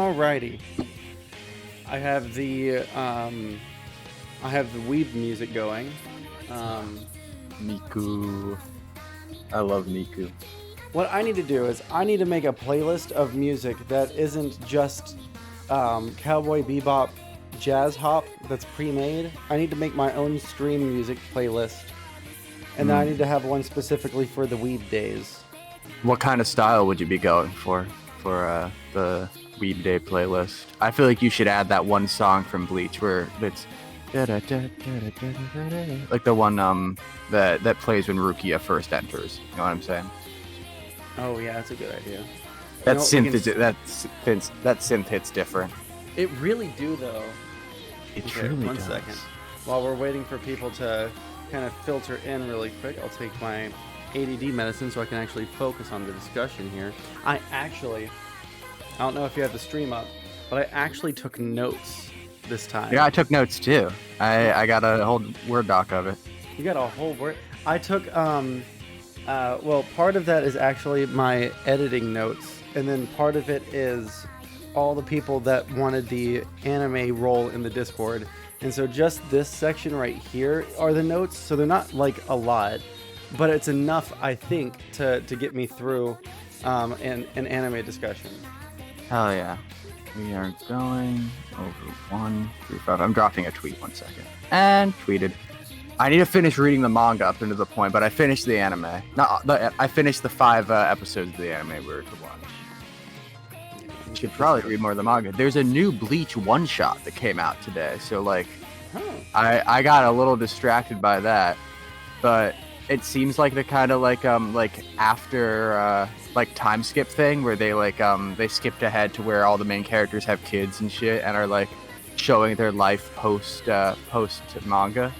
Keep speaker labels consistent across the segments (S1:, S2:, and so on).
S1: Alrighty. I have the weeb music going.
S2: Miku. I love Miku.
S1: What I need to do is I need to make a playlist of music that isn't just cowboy bebop jazz hop that's pre-made. I need to make my own stream music playlist. And then I need to have one specifically for the weeb days.
S2: What kind of style would you be going for the Weeb Day playlist? I feel like you should add that one song from Bleach where it's like the one that plays when Rukia first enters. You know what I'm saying?
S1: Oh yeah, that's a good idea.
S2: That synth hits different.
S1: It really do though.
S2: It
S1: Okay,
S2: truly
S1: one
S2: does.
S1: second. While we're waiting for people to kind of filter in really quick, I'll take my ADD medicine so I can actually focus on the discussion here. I don't know if you have the stream up, but I actually took notes this time.
S2: Yeah, I took notes too. I got a whole Word doc of it.
S1: You got a whole word. I took well, part of that is actually my editing notes, and then part of it is all the people that wanted the anime role in the Discord. And so just this section right here are the notes, so they're not like a lot, but it's enough, I think, to get me through an anime discussion.
S2: Hell yeah. We are going over 1 through 5. I'm dropping a tweet 1 second. And tweeted. I need to finish reading the manga up into the point, but I finished the anime. I finished the 5 episodes of the anime we were to watch. You should probably read more of the manga. There's a new Bleach one-shot that came out today, so like, I got a little distracted by that, but it seems like the kind of like after like time skip thing where they they skipped ahead to where all the main characters have kids and shit and are like showing their life post manga.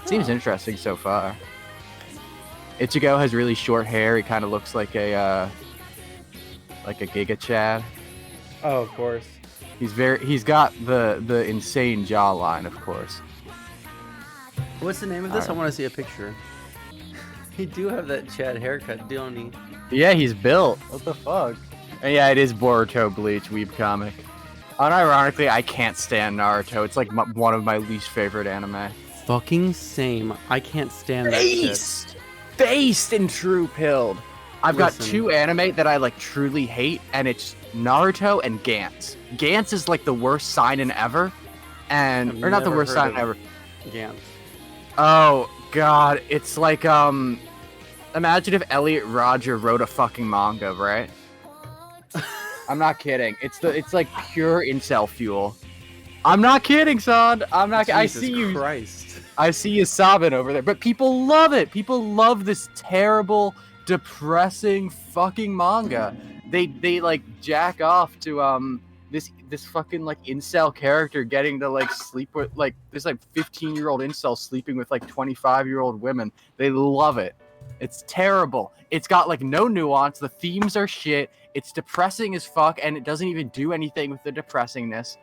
S2: Seems interesting so far. Ichigo has really short hair. He kind of looks like a Giga Chad.
S1: Oh, of course.
S2: He's got the insane jawline, of course.
S1: What's the name of this? I want to see a picture. He do have that Chad haircut, don't he?
S2: Yeah, he's built. What the fuck? And yeah, it is Boruto Bleach weeb comic. Unironically, I can't stand Naruto. It's like one of my least favorite anime.
S1: Fucking same. I can't stand that shit.
S2: Based and true pilled. I've got
S1: Listen.
S2: 2 anime that I like truly hate, and it's Naruto and Gantz. Gantz is like the worst seinen ever,
S1: I've
S2: or not the
S1: never
S2: worst
S1: heard
S2: seinen
S1: of
S2: ever.
S1: Gantz.
S2: Oh god, it's like imagine if Elliot Rodger wrote a fucking manga, right? I'm not kidding. It's like pure incel fuel. I'm not kidding, son. I'm not. I see you.
S1: Christ.
S2: I see you sobbing over there, but people love it. People love this terrible, depressing fucking manga. They like jack off to this fucking like incel character getting to like sleep with like this like 15-year-old incel sleeping with like 25-year-old women. They love it. It's terrible. It's got like no nuance. The themes are shit. It's depressing as fuck, and it doesn't even do anything with the depressingness.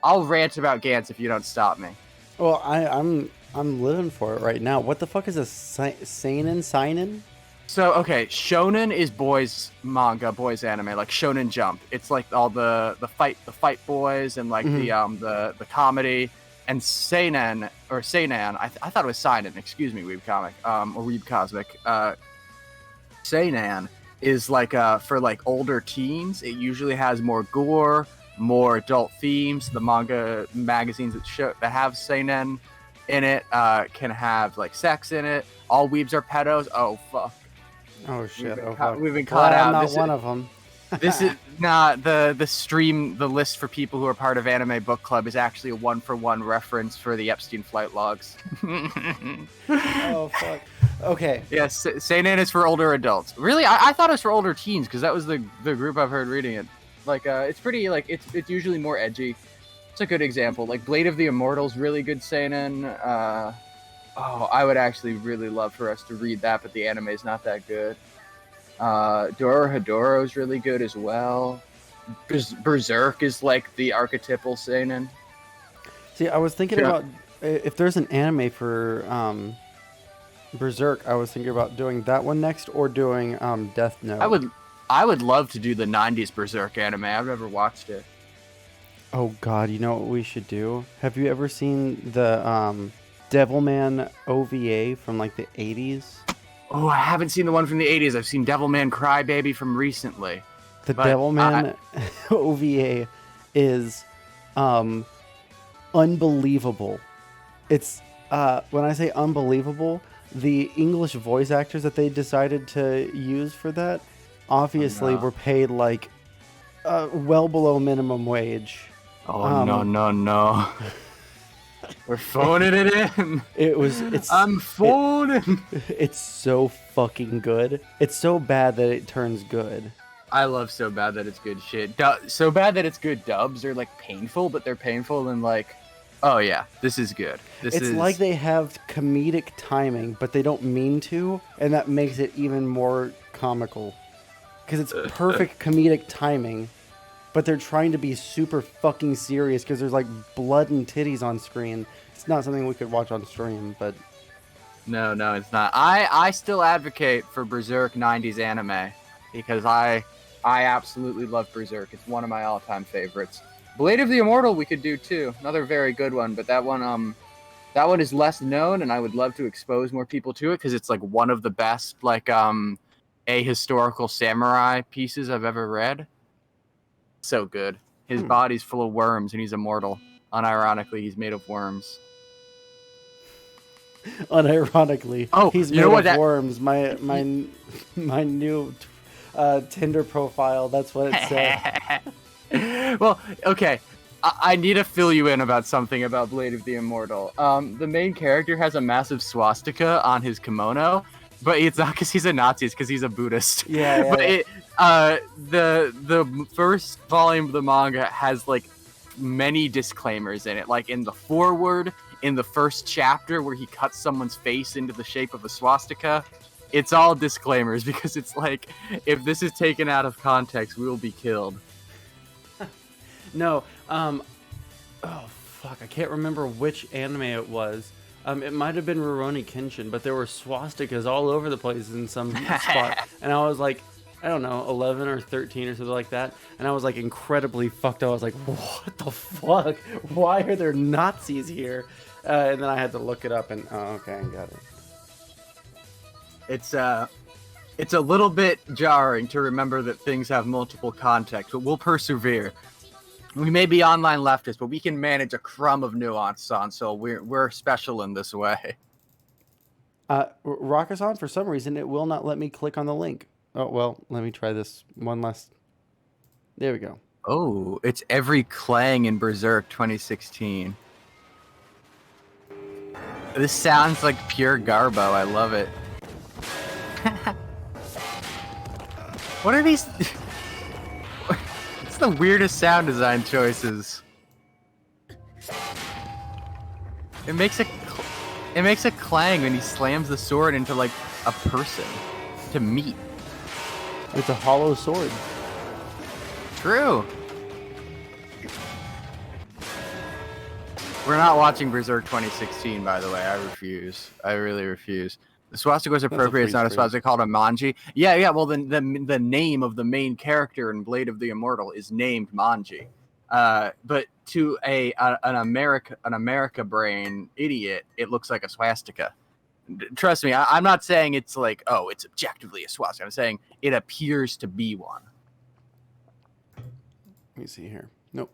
S2: I'll rant about Gantz if you don't stop me.
S1: Well, I'm living for it right now. What the fuck is a seinen?
S2: So okay, shonen is boys manga, boys anime, like Shonen Jump. It's like all the fight boys and like the comedy. And seinen or seinan, I thought it was seinen. Excuse me, weeb comic or weeb cosmic. Seinen is like for like older teens. It usually has more gore, more adult themes. The manga magazines that have seinen in it can have like sex in it. All weebs are pedos. Oh fuck.
S1: Oh shit.
S2: We've been caught out.
S1: I'm not one of them.
S2: This is not the stream. The list for people who are part of Anime Book Club is actually a 1-for-1 reference for the Epstein flight logs.
S1: Oh fuck. Okay.
S2: Yes, seinen is for older adults. Really, I thought it was for older teens because that was the group I've heard reading it. Like, it's pretty like it's usually more edgy. It's a good example. Like Blade of the Immortals, really good seinen. I would actually really love for us to read that, but the anime is not that good. Dorohedoro is really good as well. Berserk is like the archetypal seinen.
S1: See, I was thinking about if there's an anime for Berserk. I was thinking about doing that one next or doing Death Note.
S2: I would love to do the 90s Berserk anime. I've never watched it.
S1: Oh God, you know what we should do? Have you ever seen the Devilman OVA from like the 80s?
S2: Oh, I haven't seen the one from the 80s. I've seen Devilman Crybaby from recently.
S1: The
S2: But
S1: Devilman OVA is um unbelievable. It's when I say unbelievable, the English voice actors that they decided to use for that
S2: oh
S1: obviously
S2: no.
S1: were paid like well below minimum wage.
S2: Oh no
S1: Um,
S2: no no. We're phoning it in.
S1: it was it's
S2: I'm
S1: it
S2: phoning.
S1: it's so fucking good. It's so bad that it turns good.
S2: I love so bad that it's good shit. So bad that it's good dubs are like painful, but they're painful and like, oh yeah, this is good. This
S1: It's
S2: is
S1: like they have comedic timing, but they don't mean to, and that makes it even more comical. Because it's perfect comedic timing, but they're trying to be super fucking serious because there's like blood and titties on screen. It's not something we could watch on stream, but
S2: no, it's not. I still advocate for Berserk 90s anime because I absolutely love Berserk. It's one of my all-time favorites. Blade of the Immortal we could do too. Another very good one, but that one is less known and I would love to expose more people to it because it's like one of the best like ahistorical samurai pieces I've ever read. So good. His body's full of worms and he's immortal. Unironically, he's made of worms.
S1: unironically,
S2: Oh,
S1: he's
S2: you
S1: made
S2: know what
S1: of worms. My new Tinder profile. That's what it said.
S2: Well, okay. I need to fill you in about something about Blade of the Immortal. The main character has a massive swastika on his kimono, but it's not because he's a Nazi, it's because he's a Buddhist.
S1: Yeah, yeah.
S2: But the first volume of the manga has like many disclaimers in it. Like in the foreword, in the first chapter where he cuts someone's face into the shape of a swastika, it's all disclaimers because it's like, if this is taken out of context, we will be killed.
S1: No, oh fuck, I can't remember which anime it was. It might have been Rurouni Kenshin, but there were swastikas all over the place in some spot, and I was like, I don't know, 11 or 13 or something like that, and I was like incredibly fucked up. I was like, what the fuck? Why are there Nazis here? And then I had to look it up, and oh, okay, I got it.
S2: It's a little bit jarring to remember that things have multiple contexts, but we'll persevere. We may be online leftists, but we can manage a crumb of nuance on, so we're special in this way.
S1: Rakasan, for some reason, it will not let me click on the link. Oh, well, let me try this one last. There we go.
S2: Oh, it's every clang in Berserk 2016. This sounds like pure Garbo. I love it. What are these? It's the weirdest sound design choices. It makes a clang when he slams the sword into like a person to meet.
S1: It's a hollow sword.
S2: True. We're not watching Berserk 2016, by the way. I refuse. I really refuse. The swastika was appropriate. It's not a swastika called a manji. Yeah. Well, the name of the main character in Blade of the Immortal is named Manji. But to an America brain idiot, it looks like a swastika. Trust me, I'm not saying it's like, oh, it's objectively a swastika. I'm saying it appears to be one.
S1: Let me see here. Nope.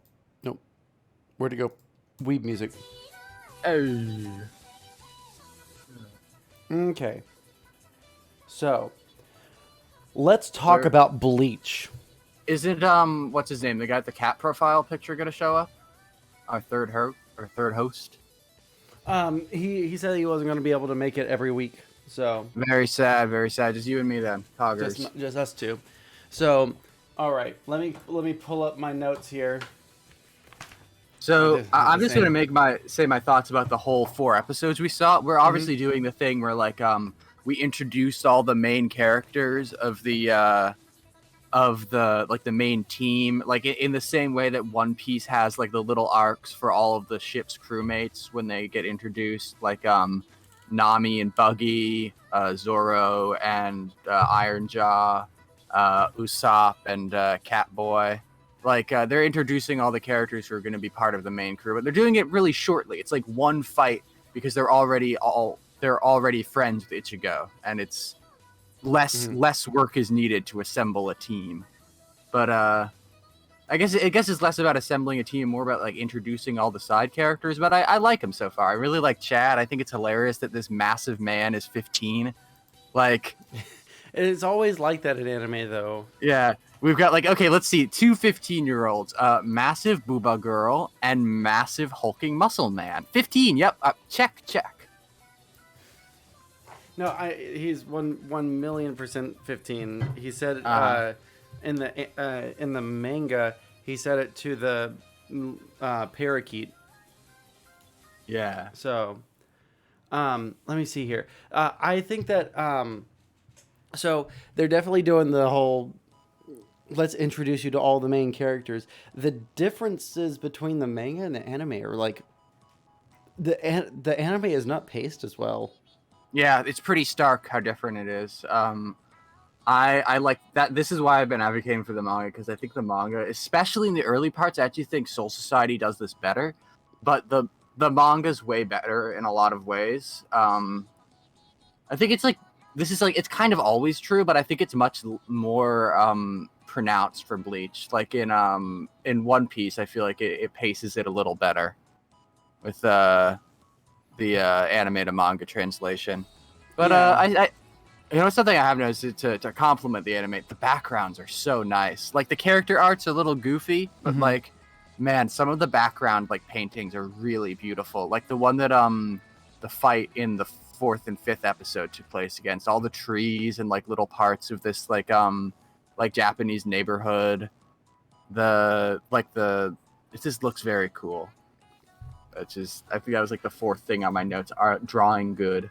S1: Where'd it go? Weeb music.
S2: Oh.
S1: Okay. So, let's talk about Bleach.
S2: Is it what's his name? The guy with the cat profile picture gonna show up? Our third host.
S1: He said he wasn't going to be able to make it every week. So
S2: Very sad, very sad. Just you and me then, Poggers.
S1: just us two. So, all right, let me pull up my notes here.
S2: So I'm just gonna say my thoughts about the whole 4 episodes we saw. We're obviously doing the thing where like we introduced all the main characters of the main team, like in the same way that One Piece has like the little arcs for all of the ship's crewmates when they get introduced, like Nami and Buggy, Zoro and Iron Jaw, Usopp and Catboy. Like they're introducing all the characters who are going to be part of the main crew, but they're doing it really shortly. It's like one fight because they're already friends with Ichigo, and it's less work is needed to assemble a team. But I guess it's less about assembling a team, more about like introducing all the side characters. But I like him so far. I really like Chad. I think it's hilarious that this massive man is 15. Like,
S1: It's always like that in anime, though.
S2: yeah, we've got like, okay, let's see, two 15-year-olds, massive booba girl and massive hulking muscle man. 15. Yep. Check.
S1: No, he's 1,000,000% 15. He said in the manga, he said it to the parakeet.
S2: Yeah.
S1: So, let me see here. I think that so they're definitely doing the whole. Let's introduce you to all the main characters. The differences between the manga and the anime are like the anime is not paced as well.
S2: Yeah, it's pretty stark how different it is. I like that. This is why I've been advocating for the manga, because I think the manga, especially in the early parts, I actually think Soul Society does this better. But the manga's way better in a lot of ways. I think it's like this is like it's kind of always true, but I think it's much more pronounced for Bleach. Like in One Piece, I feel like it paces it a little better with the anime to manga translation. But I something I have noticed to compliment the anime, the backgrounds are so nice. Like the character art's a little goofy, but like, man, some of the background like paintings are really beautiful. Like the one that the fight in the 4th and 5th episode took place against, all the trees and like little parts of this like Japanese neighborhood. It just looks very cool. It's just, I think that was like the 4th thing on my notes. Are drawing good.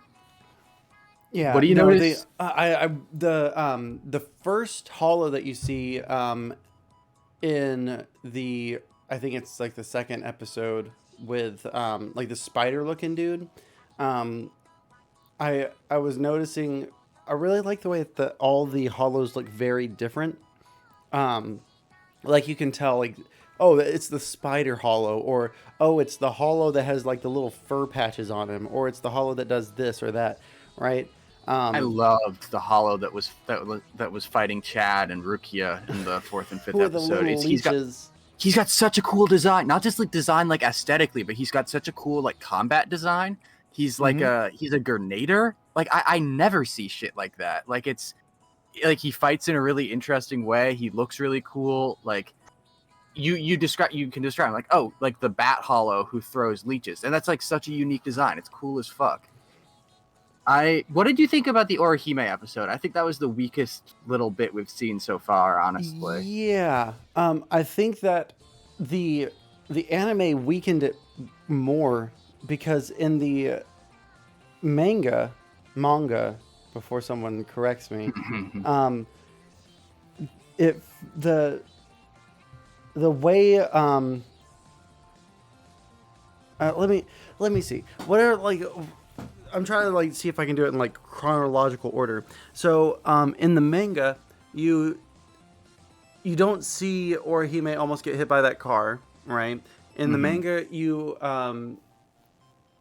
S1: Yeah.
S2: What do you notice?
S1: The first hollow that you see in the, I think it's like the 2nd episode with like the spider looking dude. I was noticing, I really like the way that all the hollows look very different. Like you can tell, like, oh, it's the spider hollow, or oh, it's the hollow that has like the little fur patches on him, or it's the hollow that does this or that, right?
S2: I loved the hollow that was fighting Chad and Rukia in the 4th and 5th episode. He's got such a cool design, not just like design like aesthetically, but he's got such a cool like combat design. He's like he's a grenader. Like I never see shit like that. Like it's like he fights in a really interesting way. He looks really cool. Like you can describe him like, oh, like the bat hollow who throws leeches, and that's like such a unique design. It's cool as fuck. What did you think about the Orihime episode? I think that was the weakest little bit we've seen so far, honestly.
S1: Yeah. I think that the anime weakened it more because in the manga, before someone corrects me, the way let me see. What are like I'm trying to like see if I can do it in like chronological order. So, in the manga, you don't see Orihime almost get hit by that car, right? In the manga, you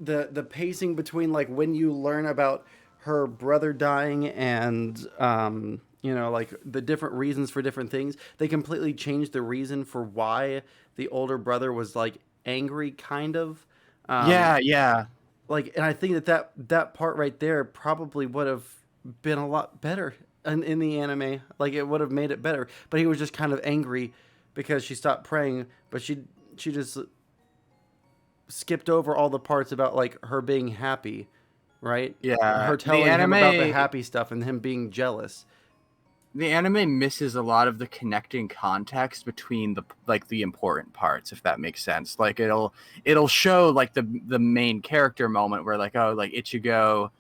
S1: the pacing between like when you learn about her brother dying and like the different reasons for different things, they completely changed the reason for why the older brother was like angry, kind of.
S2: Yeah.
S1: Like, and I think that part right there probably would have been a lot better in the anime. Like, it would have made it better. But he was just kind of angry because she stopped praying, but she just skipped over all the parts about like her being happy, right?
S2: Yeah.
S1: Her telling him about the happy stuff and him being jealous.
S2: The anime misses a lot of the connecting context between the important parts, if that makes sense. Like it'll show like the main character moment where like, oh, like Ichigo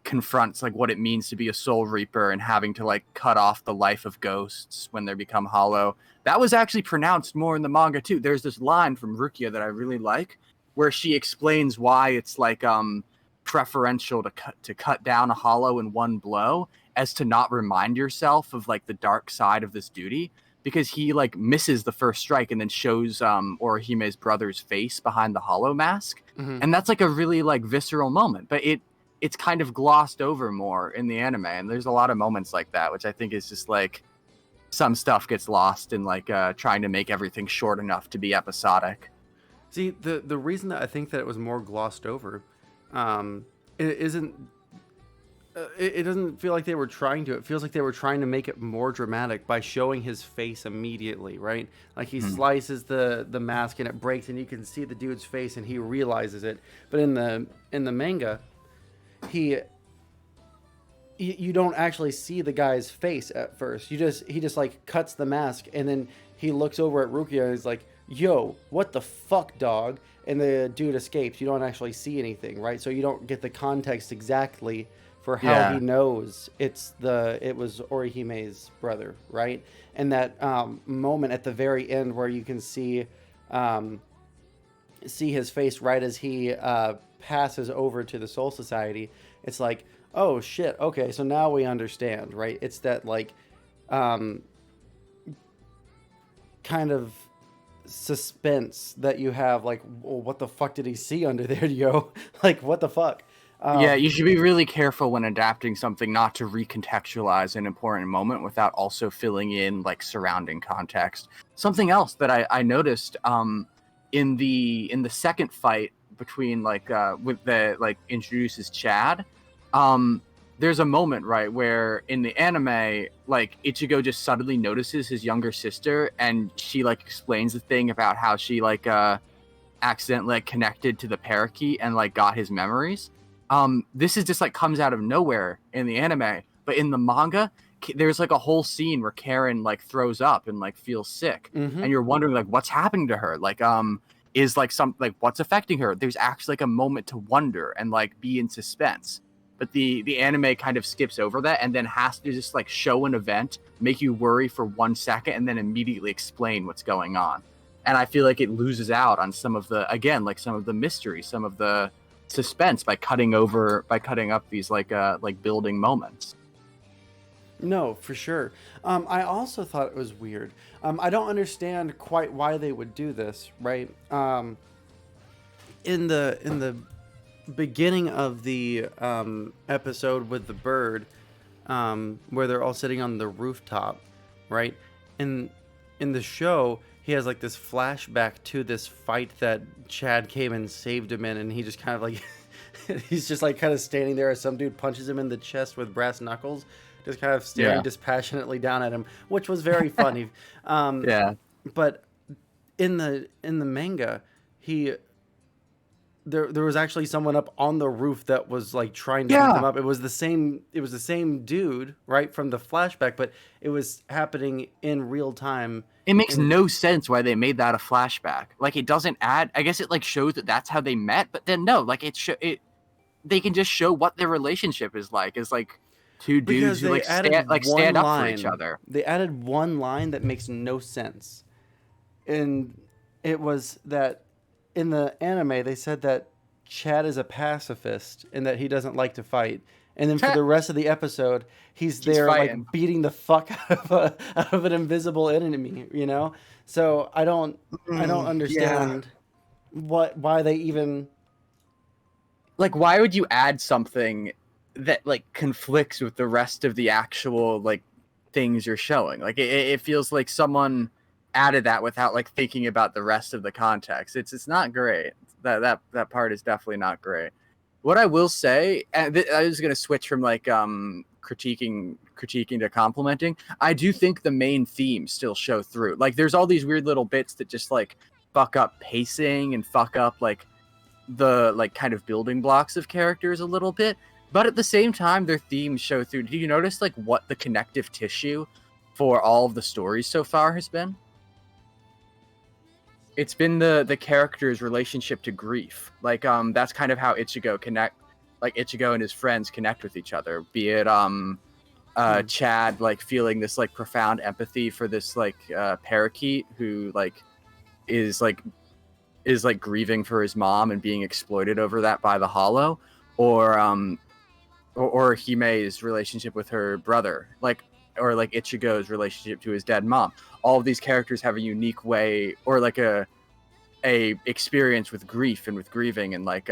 S2: confronts like what it means to be a soul reaper and having to like cut off the life of ghosts when they become hollow. That was actually pronounced more in the manga too. There's this line from Rukia that I really like where she explains why it's like preferential to cut down a hollow in one blow, as to not remind yourself of like the dark side of this duty, because he like misses the first strike and then shows Orihime's brother's face behind the hollow mask.
S1: Mm-hmm.
S2: And that's like a really like visceral moment, but it's kind of glossed over more in the anime, and there's a lot of moments like that, which I think is just like some stuff gets lost in like trying to make everything short enough to be episodic.
S1: See, the reason that I think that it was more glossed over, it isn't. It doesn't feel like they were trying to. It feels like they were trying to make it more dramatic by showing his face immediately, right? Like he slices the mask and it breaks, and you can see the dude's face, and he realizes it. But in the manga, you don't actually see the guy's face at first. He just like cuts the mask, and then he looks over at Rukia and is like, "Yo, what the fuck, dog?" And the dude escapes. You don't actually see anything, right? So you don't get the context exactly for how he knows it was Orihime's brother, right? And that moment at the very end where you can see his face right as he passes over to the Soul Society. It's like, oh shit, okay, so now we understand, right? It's that like kind of suspense that you have, like, well, what the fuck did he see under there, yo? Like, what the fuck?
S2: Yeah, you should be really careful when adapting something not to recontextualize an important moment without also filling in like surrounding context. Something else that I noticed in the second fight between like with the like introduces Chad, there's a moment, right, where in the anime, like Ichigo just suddenly notices his younger sister, and she like explains the thing about how she like accidentally like, connected to the parakeet and like got his memories. This is just like comes out of nowhere in the anime, but in the manga, there's like a whole scene where Karen like throws up and like feels sick, and you're wondering like what's happening to her, like is like some like what's affecting her. There's actually like a moment to wonder and like be in suspense, but the anime kind of skips over that and then has to just like show an event, make you worry for 1 second, and then immediately explain what's going on. And I feel like it loses out on some of the, again, like some of the mystery, some of the suspense by cutting up these like building moments.
S1: No, for sure. I also thought it was weird. I don't understand quite why they would do this, right? In the beginning of the episode with the bird, where they're all sitting on the rooftop, right? In the show, he has like this flashback to this fight that Chad came and saved him in, and he just kind of like he's just like kind of standing there as some dude punches him in the chest with brass knuckles, just kind of staring dispassionately down at him, which was very funny. But in the manga, there was actually someone up on the roof that was like trying to beat them up. It was the same dude, right, from the flashback, but it was happening in real time.
S2: It makes no sense why they made that a flashback. Like, it doesn't add. I guess it like shows that that's how they met, but then no, like they can just show what their relationship is like. Is like two dudes who stand up for each other.
S1: They added one line that makes no sense, and it was that in the anime they said that Chad is a pacifist and that he doesn't like to fight. And then for the rest of the episode, he's there fighting, like beating the fuck out of an invisible enemy, you know? So I don't understand why they even,
S2: like, why would you add something that like conflicts with the rest of the actual like things you're showing? Like it feels like someone added that without like thinking about the rest of the context. It's not great. That part is definitely not great. What I will say, and I was going to switch from like critiquing to complimenting. I do think the main themes still show through. Like there's all these weird little bits that just like fuck up pacing and fuck up like the like kind of building blocks of characters a little bit. But at the same time, their themes show through. Do you notice like what the connective tissue for all of the stories so far has been? It's been the character's relationship to grief. Like that's kind of how Ichigo and his friends connect with each other. Be it Chad like feeling this like profound empathy for this like parakeet who like is grieving for his mom and being exploited over that by the Hollow, or Hime's relationship with her brother. Like or like Ichigo's relationship to his dead mom. All of these characters have a unique way, or like a experience with grief and with grieving, and like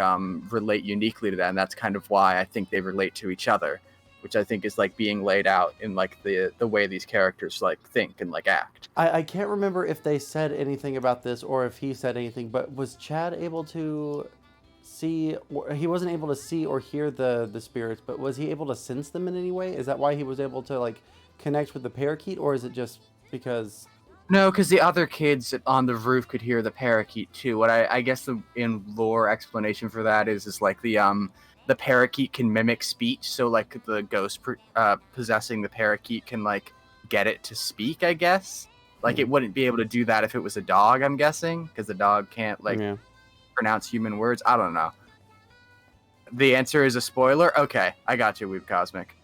S2: relate uniquely to that, and that's kind of why I think they relate to each other, which I think is like being laid out in like the way these characters like think and like act.
S1: I can't remember if they said anything about this or if he said anything, but was Chad able to see? He wasn't able to see or hear the spirits, but was he able to sense them in any way? Is that why he was able to like connect with the parakeet, or is it just because?
S2: No, because the other kids on the roof could hear the parakeet too. What I guess the in lore explanation for that is like the parakeet can mimic speech, so like the ghost possessing the parakeet can like get it to speak. I guess like it wouldn't be able to do that if it was a dog. I'm guessing because the dog can't like pronounce human words. I don't know. The answer is a spoiler. Okay, I got you, Weeb Cosmic.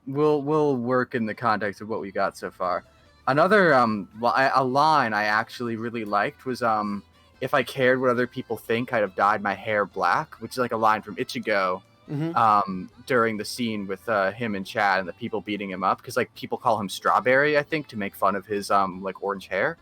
S2: We'll work in the context of what we got so far. Another a line I actually really liked was if I cared what other people think, I'd have dyed my hair black, which is like a line from Ichigo during the scene with him and Chad and the people beating him up, because like people call him Strawberry, I think, to make fun of his like orange hair.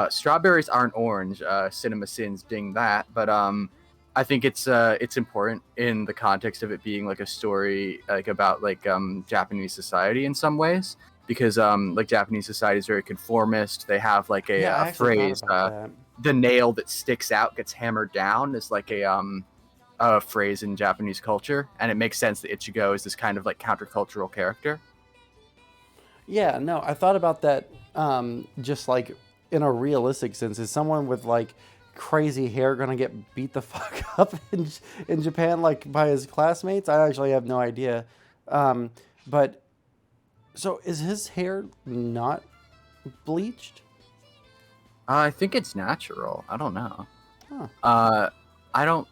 S2: Strawberries aren't orange. Cinema Sins ding that, but I think it's important in the context of it being like a story like about like Japanese society in some ways. Because like Japanese society is very conformist. They have like a phrase, the nail that sticks out gets hammered down, is like a phrase in Japanese culture, and it makes sense that Ichigo is this kind of like countercultural character.
S1: Yeah, no, I thought about that just like in a realistic sense. Is someone with like crazy hair gonna get beat the fuck up in Japan like by his classmates? I actually have no idea. But so is his hair not bleached?
S2: I think it's natural. I don't know.
S1: Huh.
S2: I don't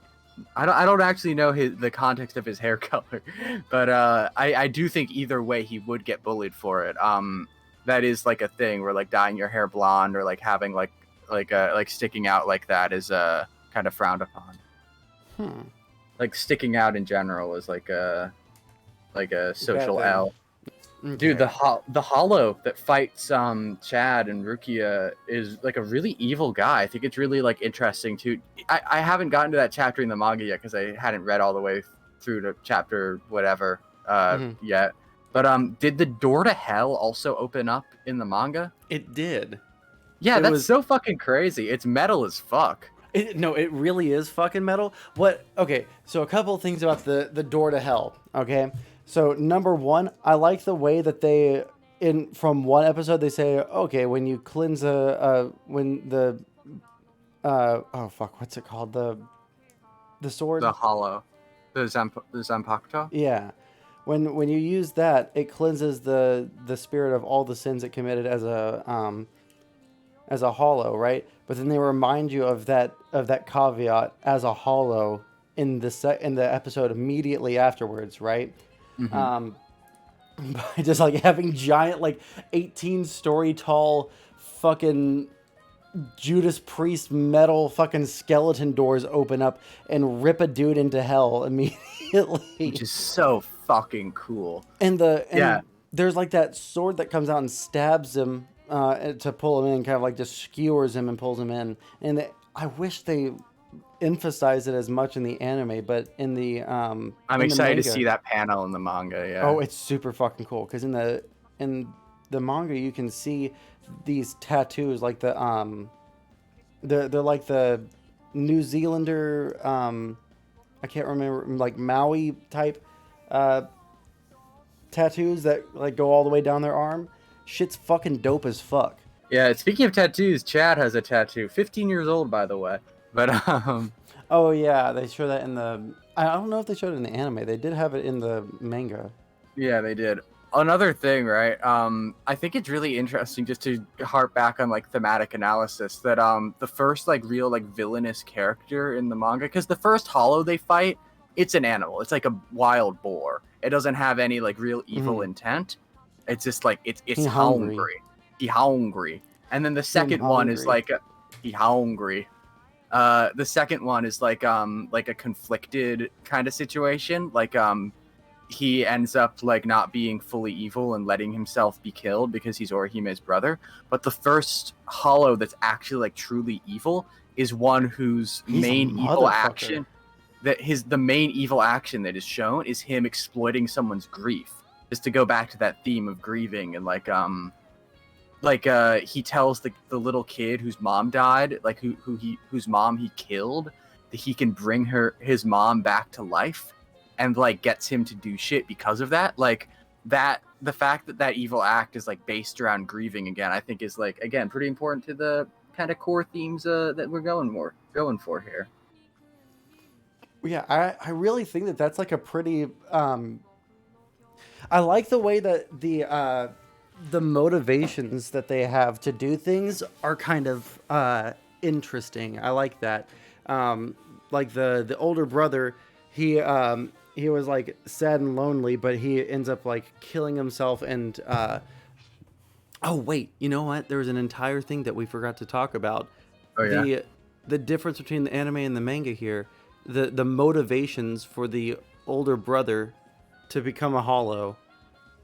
S2: actually know the context of his hair color, but I do think either way he would get bullied for it. That is like a thing where like dyeing your hair blonde or like having like sticking out like that is kind of frowned upon. Like sticking out in general is like a social L. Okay. Dude, the Hollow that fights Chad and Rukia is like a really evil guy. I think it's really like interesting too. I haven't gotten to that chapter in the manga yet because I hadn't read all the way through to chapter whatever yet. But did the door to hell also open up in the manga?
S1: It did.
S2: Yeah, that's so fucking crazy. It's metal as fuck.
S1: No, it really is fucking metal. Okay, so a couple of things about the door to hell, okay? So number one, I like the way that they, from one episode, they say, okay, when you cleanse what's it called? The sword?
S2: The hollow. The Zanpakuto?
S1: Yeah. When you use that, it cleanses the spirit of all the sins it committed as a hollow, right? But then they remind you of that caveat as a hollow in the episode immediately afterwards, right? By just like having giant like 18-story tall fucking Judas Priest metal fucking skeleton doors open up and rip a dude into hell immediately,
S2: which is so fucking cool.
S1: And there's like that sword that comes out and stabs him to pull him in, kind of like just skewers him and pulls him in. And I wish they emphasize it as much in the anime, but in the I'm
S2: excited to see that panel in the manga. Yeah.
S1: Oh, it's super fucking cool because in the manga you can see these tattoos like they're like the New Zealander I can't remember, like Maui type tattoos that like go all the way down their arm. Shit's fucking dope as fuck.
S2: Yeah, speaking of tattoos, Chad has a tattoo. 15 years old, by the way. But
S1: oh yeah, they show that in the. I don't know if they showed it in the anime. They did have it in the manga.
S2: Yeah, they did. Another thing, right? I think it's really interesting just to harp back on like thematic analysis that the first like real like villainous character in the manga, because the first hollow they fight, it's an animal. It's like a wild boar. It doesn't have any like real evil intent. It's just like it's hungry. He hungry. And then the second one is like he hungry. The second one is like a conflicted kind of situation. Like he ends up like not being fully evil and letting himself be killed because he's Orihime's brother. But the first Hollow that's actually like truly evil is one whose
S1: He's a
S2: main evil
S1: motherfucker.
S2: action the main evil action that is shown is him exploiting someone's grief. Just to go back to that theme of grieving and he tells the little kid whose mom died, like whose mom he killed, that he can bring his mom back to life, and like gets him to do shit because of that. Like that, the fact that evil act is like based around grieving again, I think is like again pretty important to the kind of core themes that we're going for here.
S1: Yeah, I really think that that's like a pretty. I like the way that the motivations that they have to do things are kind of interesting. I like that. Like the older brother, he was like sad and lonely, but he ends up like killing himself and. Oh wait, you know what? There was an entire thing that we forgot to talk about.
S2: Oh yeah.
S1: The difference between the anime and the manga here, the motivations for the older brother to become a hollow,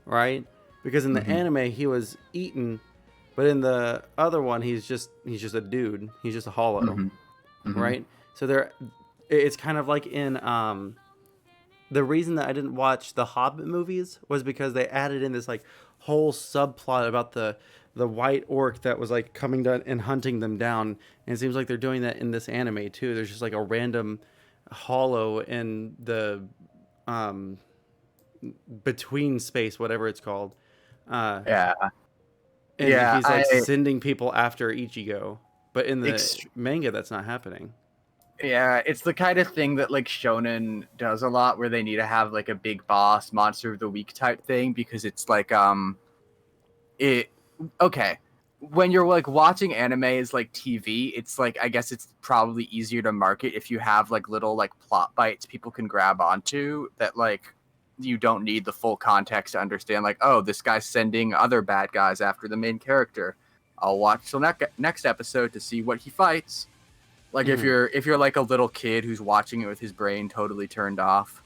S1: right? Because in the anime he was eaten, but in the other one he's just a dude. He's just a hollow, right? So it's kind of like in the reason that I didn't watch the Hobbit movies was because they added in this like whole subplot about the white orc that was like coming down and hunting them down. And it seems like they're doing that in this anime too. There's just like a random hollow in the between space, whatever it's called.
S2: Yeah.
S1: And
S2: Yeah,
S1: he's like sending people after Ichigo. But in the
S2: Ext-
S1: manga, that's not happening.
S2: Yeah, it's the kind of thing that like shonen does a lot, where they need to have like a big boss, monster of the week type thing, because it's like it okay. When you're like watching anime as like TV, it's like I guess it's probably easier to market if you have like little like plot bites people can grab onto that like you don't need the full context to understand, like, oh, this guy's sending other bad guys after the main character. I'll watch till next episode to see what he fights. Like if you're like a little kid who's watching it with his brain totally turned off.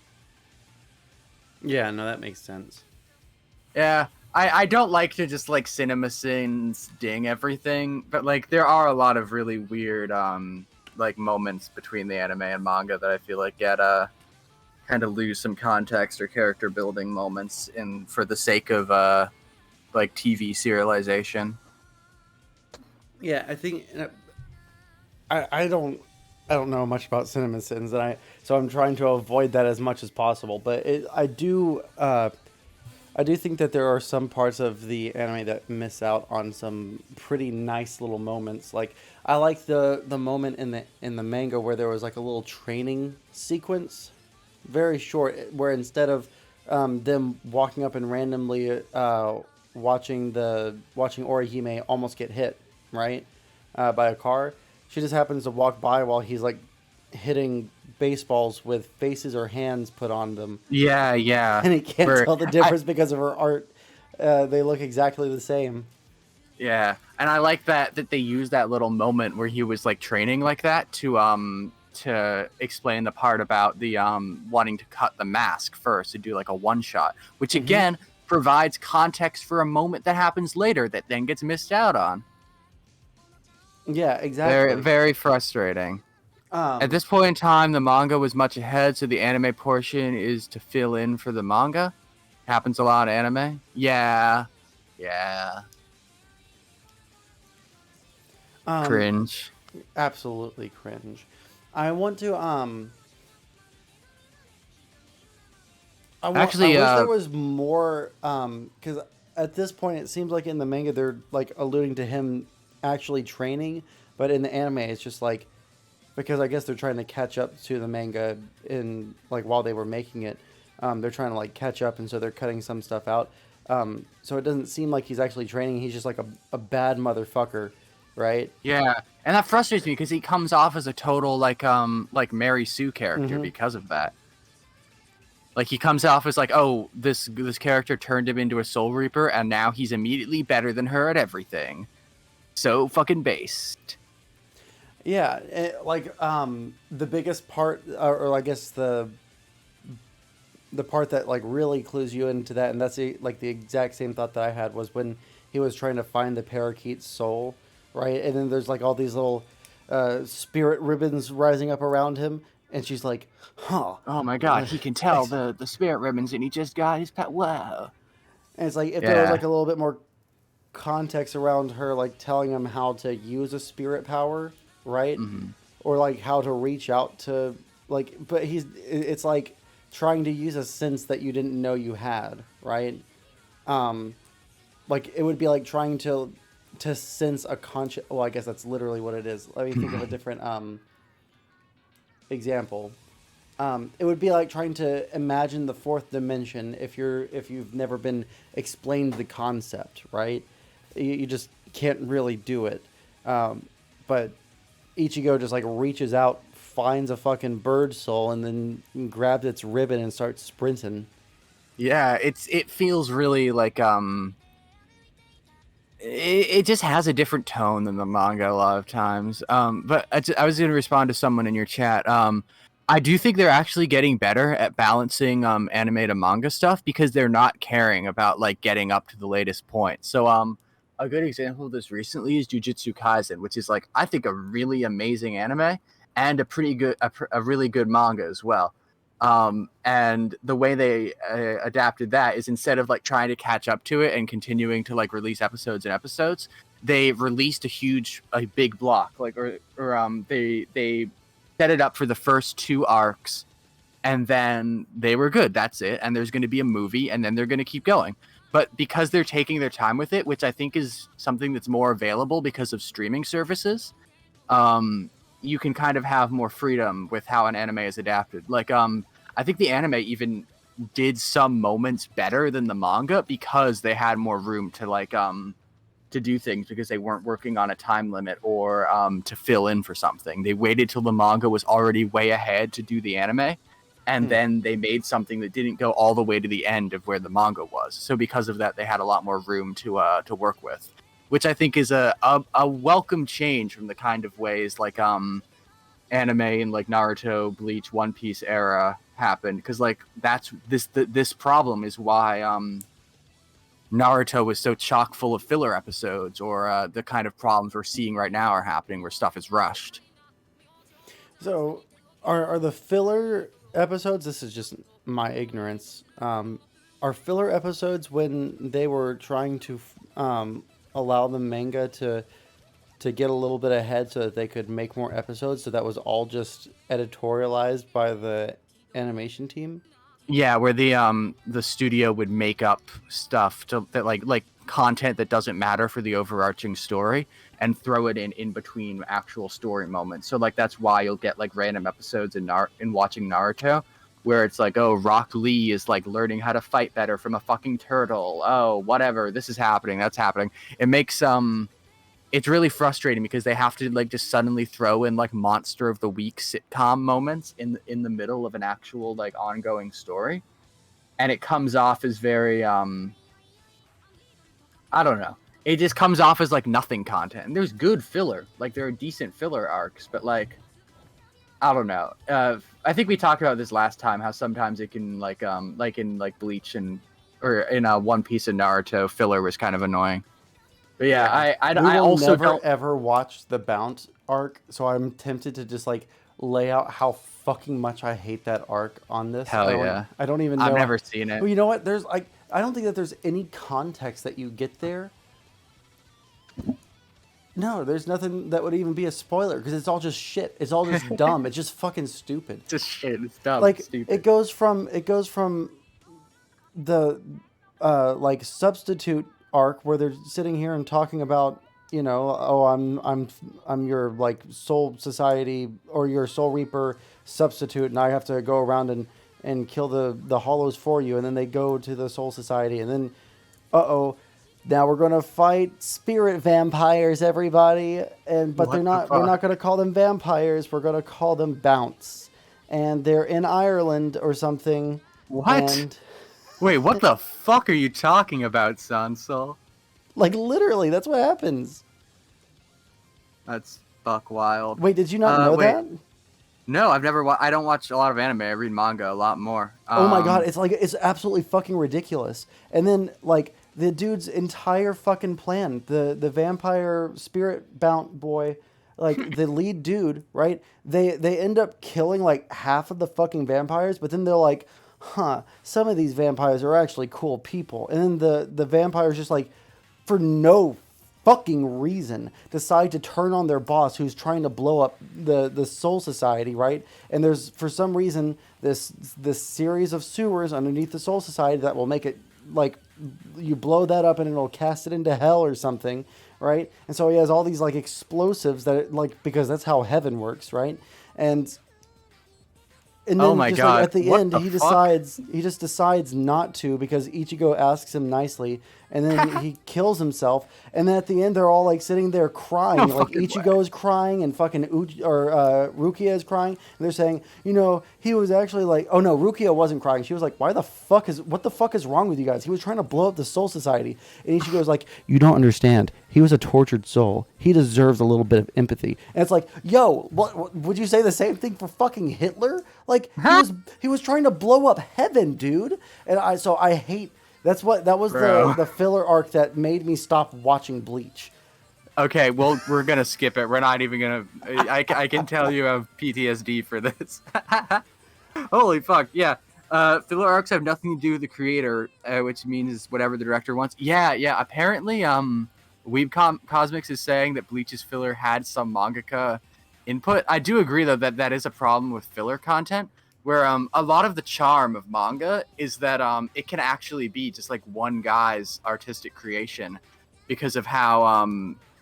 S1: Yeah, no, that makes sense.
S2: Yeah, I don't like to just like cinema sins ding everything, but like there are a lot of really weird like moments between the anime and manga that I feel like get kind of lose some context or character building moments in for the sake of like TV serialization.
S1: Yeah, I think I don't know much about cinema sins, and so I'm trying to avoid that as much as possible. But I do think that there are some parts of the anime that miss out on some pretty nice little moments. Like I like the moment in the manga where there was like a little training sequence, very short, where instead of them walking up and randomly watching Orihime almost get hit, right, by a car. She just happens to walk by while he's like hitting baseballs with faces or hands put on them.
S2: Yeah, yeah.
S1: And he can't tell the difference because of her art. They look exactly the same.
S2: Yeah, and I like that they used that little moment where he was like training like that to explain the part about the wanting to cut the mask first to do like a one shot, which again provides context for a moment that happens later that then gets missed out on.
S1: Yeah, exactly.
S2: Very, very frustrating. At this point in time, the manga was much ahead, so the anime portion is to fill in for the manga. Happens a lot in anime. Yeah. Cringe.
S1: Absolutely cringe. I want to
S2: Actually,
S1: I wish there was more because at this point it seems like in the manga they're like alluding to him actually training, but in the anime it's just like, because I guess they're trying to catch up to the manga in like while they were making it, they're trying to like catch up, and so they're cutting some stuff out. So it doesn't seem like he's actually training. He's just like a bad motherfucker, right?
S2: yeah, and that frustrates me because he comes off as a total like Mary Sue character because of that. Like he comes off as like, oh, this character turned him into a Soul Reaper, and now he's immediately better than her at everything. So fucking based.
S1: Yeah, like the biggest part, or I guess the the part that like really clues you into that, and that's like the exact same thought that I had was when he was trying to find the parakeet's soul, right? And then there's like all these little spirit ribbons rising up around him, and she's like, "Huh."
S2: Oh my god, he can tell the spirit ribbons, and he just got his pet. Whoa.
S1: And it's like if there was
S2: Yeah.
S1: like a little bit more context around her, like telling him how to use a spirit power, right?
S2: Hmm.
S1: Or like how to reach out to like, but it's like trying to use a sense that you didn't know you had, right? Um, like it would be like trying to sense a conscious. Well, I guess that's literally what it is. Let me think of a different example. It would be like trying to imagine the fourth dimension if you've never been explained the concept, right? You just can't really do it. But Ichigo just like reaches out, finds a fucking bird soul, and then grabs its ribbon and starts sprinting.
S2: Yeah, it feels really like it just has a different tone than the manga a lot of times. But I was going to respond to someone in your chat. I do think they're actually getting better at balancing anime to manga stuff because they're not caring about like getting up to the latest point. So a good example of this recently is Jujutsu Kaisen, which is like I think a really amazing anime and a really good manga as well. And the way they adapted that is instead of like trying to catch up to it and continuing to like release episodes and episodes, they released a big block, like they set it up for the first two arcs, and then they were good. That's it. And there's going to be a movie, and then they're going to keep going. But because they're taking their time with it, which I think is something that's more available because of streaming services, you can kind of have more freedom with how an anime is adapted. Like, I think the anime even did some moments better than the manga because they had more room to like to do things because they weren't working on a time limit or to fill in for something. They waited till the manga was already way ahead to do the anime, and then they made something that didn't go all the way to the end of where the manga was. So because of that, they had a lot more room to work with, which I think is a welcome change from the kind of ways like anime and like Naruto, Bleach, One Piece era happened, because like this problem is why Naruto was so chock full of filler episodes, or the kind of problems we're seeing right now are happening where stuff is rushed.
S1: So, are the filler episodes? This is just my ignorance. Are filler episodes when they were trying to allow the manga to get a little bit ahead so that they could make more episodes? So that was all just editorialized by the animation team.
S2: Yeah, where the studio would make up stuff that like content that doesn't matter for the overarching story and throw it in between actual story moments. So like that's why you'll get like random episodes in watching Naruto where it's like, oh, Rock Lee is like learning how to fight better from a fucking turtle. Oh, whatever, this is happening, that's happening. It makes it's really frustrating because they have to like just suddenly throw in like monster of the week sitcom moments in the middle of an actual like ongoing story, and it comes off as very I don't know. It just comes off as like nothing content. And there's good filler, like there are decent filler arcs, but like I don't know. I think we talked about this last time, how sometimes it can like in like Bleach or in One Piece and Naruto, filler was kind of annoying. But yeah,
S1: We
S2: I
S1: will
S2: also
S1: never
S2: don't.
S1: ever watch the Bounce arc, so I'm tempted to just like lay out how fucking much I hate that arc on this.
S2: Hell yeah.
S1: I don't even
S2: I've
S1: know.
S2: never seen it.
S1: Well, you know what? There's like I don't think that there's any context that you get there. No, there's nothing that would even be a spoiler because it's all just shit. It's all just dumb. It's just fucking stupid.
S2: Just shit. It's dumb.
S1: Like
S2: It's stupid.
S1: it goes from the like substitute arc where they're sitting here and talking about, you know, oh, I'm your like soul society or your soul reaper substitute, and I have to go around and kill the hollows for you. And then they go to the soul society, and then now we're gonna fight spirit vampires, everybody. And but
S2: What
S1: they're
S2: the
S1: not. We're
S2: fuck?
S1: not gonna call them vampires. We're gonna call them Bounce, and they're in Ireland or something.
S2: What?
S1: And
S2: Wait, what the fuck are you talking about, Sansol?
S1: like literally, that's what happens.
S2: That's fuck wild.
S1: Wait, did you not know
S2: wait.
S1: that?
S2: No, I've never. I don't watch a lot of anime. I read manga a lot more.
S1: Oh my god, it's absolutely fucking ridiculous. And then like the dude's entire fucking plan, the vampire spirit bound boy, like the lead dude, right? They end up killing like half of the fucking vampires, but then they're like, huh, some of these vampires are actually cool people. And then the vampires just like for no fucking reason decide to turn on their boss who's trying to blow up the Soul Society, right? And there's for some reason this series of sewers underneath the Soul Society that will make it like you blow that up and it'll cast it into hell or something, right? And so he has all these like explosives that like because that's how heaven works, right? And
S2: oh
S1: then
S2: my
S1: just like
S2: god,
S1: at the
S2: what
S1: end,
S2: the fuck?
S1: he just decides not to because Ichigo asks him nicely, and then he kills himself. And then at the end, they're all like sitting there crying,
S2: No
S1: like
S2: fucking
S1: Ichigo
S2: way.
S1: is crying and fucking Rukia is crying. And they're saying, he was actually like, oh no, Rukia wasn't crying. She was like, what the fuck is wrong with you guys? He was trying to blow up the Soul Society. And Ichigo's like, you don't understand. He was a tortured soul. He deserves a little bit of empathy. And it's like, yo, what would you say the same thing for fucking Hitler? Like he was trying to blow up heaven, dude. And I hate that was
S2: Bro.
S1: the filler arc that made me stop watching Bleach.
S2: Okay, well, we're gonna skip it. We're not even gonna. I can tell you have PTSD for this. Holy fuck, yeah. Filler arcs have nothing to do with the creator, which means whatever the director wants. Yeah. Apparently, Cosmics is saying that Bleach's filler had some mangaka input. I do agree though that is a problem with filler content, where a lot of the charm of manga is that it can actually be just like one guy's artistic creation, because of how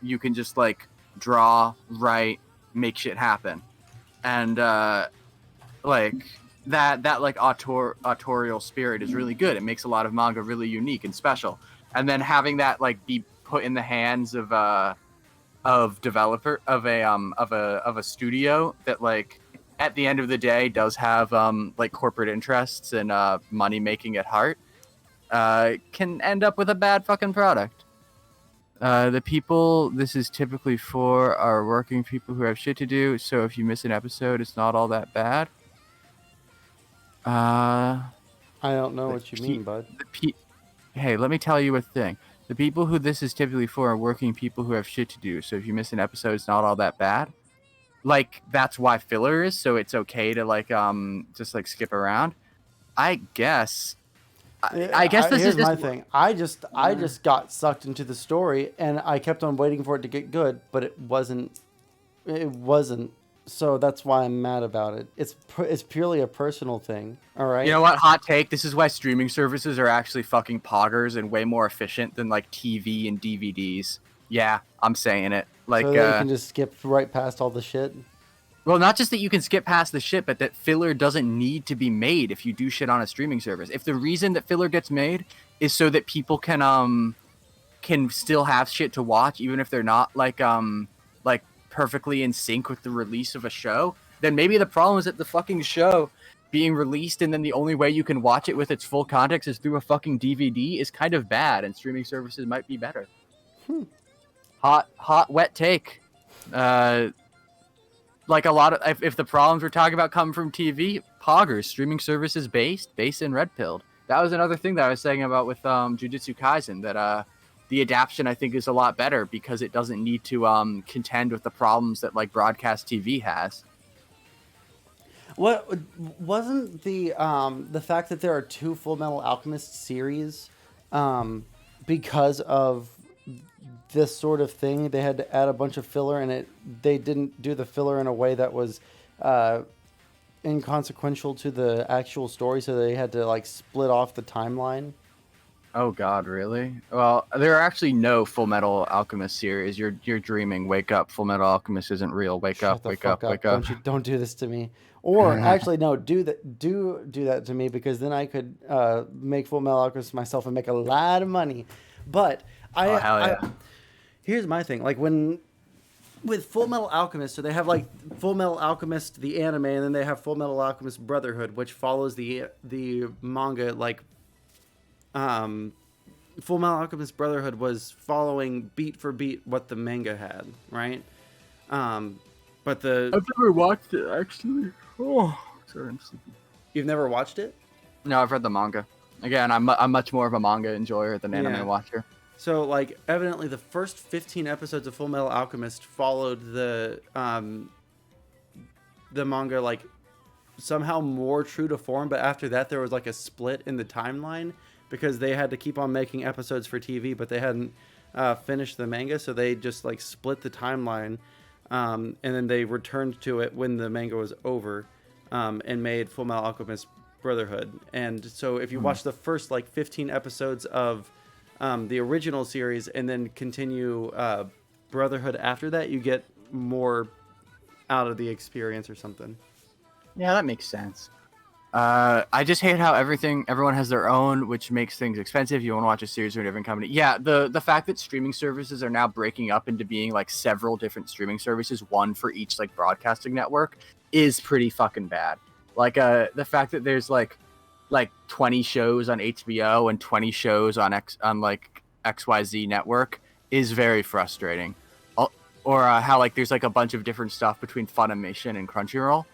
S2: you can just like draw, write, make shit happen, and like that like autorial spirit is really good. It makes a lot of manga really unique and special. And then having that like be put in the hands of developer of a studio that like at the end of the day does have like corporate interests and money making at heart, can end up with a bad fucking product. The people this is typically for are working people who have shit to do, so if you miss an episode, it's not all that bad.
S1: I don't know what you mean, bud.
S2: Hey, let me tell you a thing. The people who this is typically for are working people who have shit to do, so if you miss an episode, it's not all that bad. Like, that's why filler is, so it's okay to like just like skip around. I guess. I guess this is
S1: Here's
S2: just
S1: my thing. I just got sucked into the story, and I kept on waiting for it to get good, but it wasn't. It wasn't. So that's why I'm mad about it. It's purely a personal thing. All right.
S2: You know what? Hot take. This is why streaming services are actually fucking poggers and way more efficient than like TV and DVDs. Yeah, I'm saying it. Like,
S1: So that you can just skip right past all the shit.
S2: well, not just that you can skip past the shit, but that filler doesn't need to be made if you do shit on a streaming service. If the reason that filler gets made is so that people can still have shit to watch, even if they're not like perfectly in sync with the release of a show, then maybe the problem is that the fucking show being released and then the only way you can watch it with its full context is through a fucking DVD is kind of bad, and streaming services might be better. Hot, wet take. Like a lot of, if the problems we're talking about come from TV, poggers, streaming services based in red pilled. That was another thing that I was saying about with Jujutsu Kaisen, that the adaptation I think is a lot better because it doesn't need to contend with the problems that like broadcast TV has.
S1: What wasn't the fact that there are two Full Metal Alchemist series because of this sort of thing? They had to add a bunch of filler, and they didn't do the filler in a way that was inconsequential to the actual story, so they had to like split off the timeline.
S2: Oh God, really? Well, there are actually no Full Metal Alchemist series. You're dreaming. Wake up! Full Metal Alchemist isn't real. Wake
S1: Shut
S2: up!
S1: the
S2: Wake
S1: fuck
S2: up!
S1: up!
S2: Wake up!
S1: Don't do this to me. Or actually, no, do that to me, because then I could make Full Metal Alchemist myself and make a lot of money. But
S2: Oh hell yeah!
S1: here's my thing. Like with Full Metal Alchemist, so they have like Full Metal Alchemist the anime, and then they have Full Metal Alchemist Brotherhood, which follows the manga. Like Full Metal Alchemist Brotherhood was following beat for beat what the manga had, right? But the
S2: I've never watched it actually. Oh, sorry, I'm sleepy.
S1: you've never watched it?
S2: No, I've read the manga. Again, I'm much more of a manga enjoyer than
S1: Yeah.
S2: anime watcher.
S1: So, like, evidently, the first 15 episodes of Full Metal Alchemist followed the manga, like, somehow more true to form. But after that, there was like a split in the timeline because they had to keep on making episodes for TV, but they hadn't finished the manga, so they just like split the timeline, and then they returned to it when the manga was over, and made Full Metal Alchemist Brotherhood. And so, if you watch the first like 15 episodes of the original series and then continue Brotherhood after that, you get more out of the experience or something.
S2: Yeah, that makes sense. I just hate how everyone has their own, which makes things expensive. You want to watch a series from a different company. Yeah, the fact that streaming services are now breaking up into being like several different streaming services, one for each like broadcasting network, is pretty fucking bad. Like the fact that there's like 20 shows on HBO and 20 shows on like XYZ network is very frustrating. Or how like there's like a bunch of different stuff between Funimation and Crunchyroll.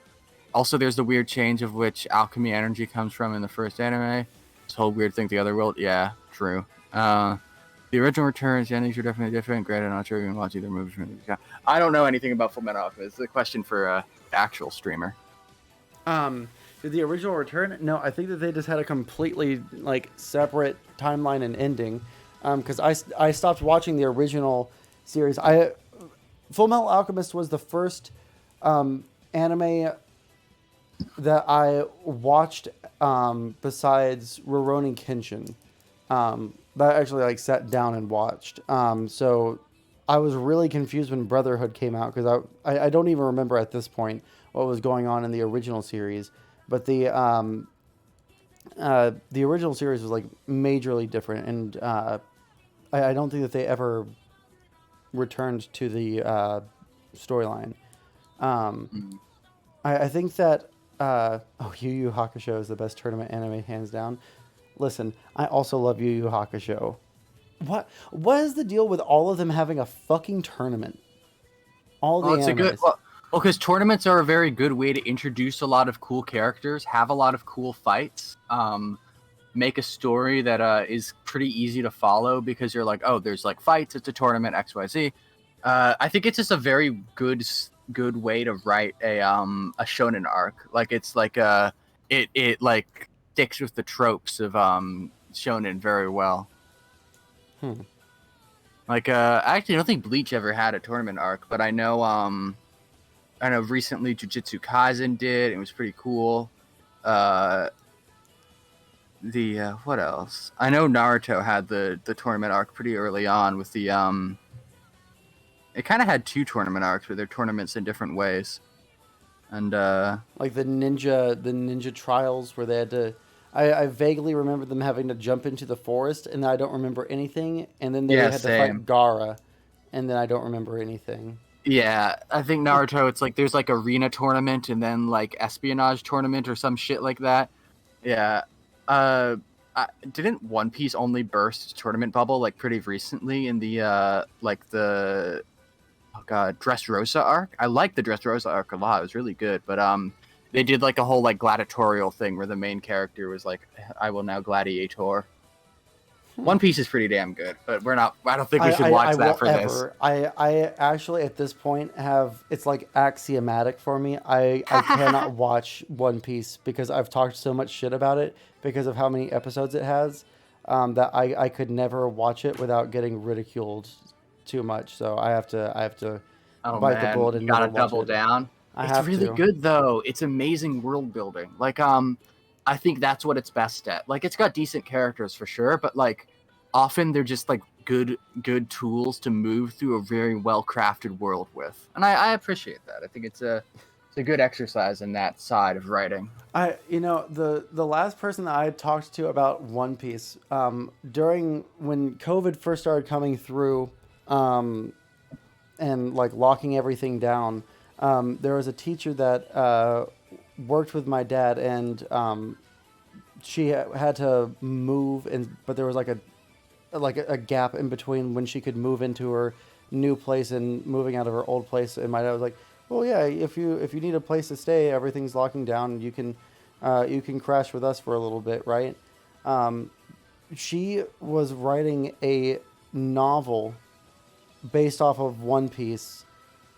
S2: Also, there's the weird change of which alchemy energy comes from in the first anime. This whole weird thing, the other world. Yeah, true. The original returns, the endings are definitely different. Granted, I'm not sure you can watch either movies from the. I don't know anything about Full Metal Alchemist. It's a question for the actual streamer.
S1: Did the original return? No, I think that they just had a completely like separate timeline and ending. Because I stopped watching the original series. Full Metal Alchemist was the first anime that I watched besides Rurouni Kenshin. That I actually like sat down and watched. So I was really confused when Brotherhood came out because I don't even remember at this point what was going on in the original series. But the original series was like majorly different, and I don't think that they ever returned to the storyline. I think that Yu Yu Hakusho is the best tournament anime hands down. Listen, I also love Yu Yu Hakusho. What is the deal with all of them having a fucking tournament? All the animes.
S2: Because tournaments are a very good way to introduce a lot of cool characters, have a lot of cool fights, make a story that is pretty easy to follow because you're like, oh, there's like fights, it's a tournament, XYZ. I think it's just a very good way to write a shonen arc. Like it's like it like sticks with the tropes of shonen very well. Like actually I don't think Bleach ever had a tournament arc, but I know recently Jujutsu Kaisen did. It was pretty cool. What else? I know Naruto had the tournament arc pretty early on with the it kind of had two tournament arcs, but they're tournaments in different ways. And
S1: like the ninja trials where they had to. I vaguely remember them having to jump into the forest, and I don't remember anything. And then they had to fight Gaara, and then I don't remember anything.
S2: Yeah, I think Naruto, it's like there's like arena tournament and then like espionage tournament or some shit like that. Yeah. Didn't One Piece only burst tournament bubble like pretty recently in the Dressrosa arc? I like the Dressrosa arc a lot. It was really good, but they did like a whole like gladiatorial thing where the main character was like, I will now gladiator. One Piece is pretty damn good, but I don't think we should watch that for this.
S1: I actually at this point have, it's like axiomatic for me. I cannot watch One Piece because I've talked so much shit about it because of how many episodes it has, that I could never watch it without getting ridiculed too much. So I have to bite the bullet and
S2: gotta double down. It's really good though. It's amazing world building. Like I think that's what it's best at. Like it's got decent characters for sure, but like often they're just like good tools to move through a very well crafted world with, and I appreciate that. I think it's a good exercise in that side of writing.
S1: The last person that I talked to about One Piece during when COVID first started coming through, and like locking everything down, there was a teacher that worked with my dad, and she had to move, but there was like a gap in between when she could move into her new place and moving out of her old place. And my dad was like, Well, yeah. If you need a place to stay, everything's locking down. You can crash with us for a little bit, right? Um, she was writing a novel based off of One Piece,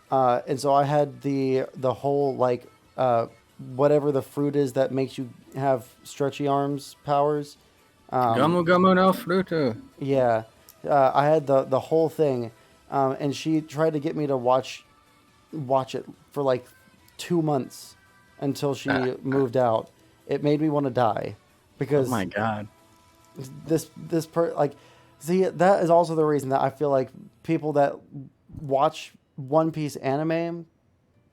S1: and so I had the whole like whatever the fruit is that makes you have stretchy arms powers.
S2: Gamu Gamu no Fruto.
S1: Yeah, I had the whole thing, and she tried to get me to watch it for like 2 months until she moved out. It made me want to die
S2: Oh
S1: because
S2: my god.
S1: like, see, that is also the reason that I feel like people that watch One Piece anime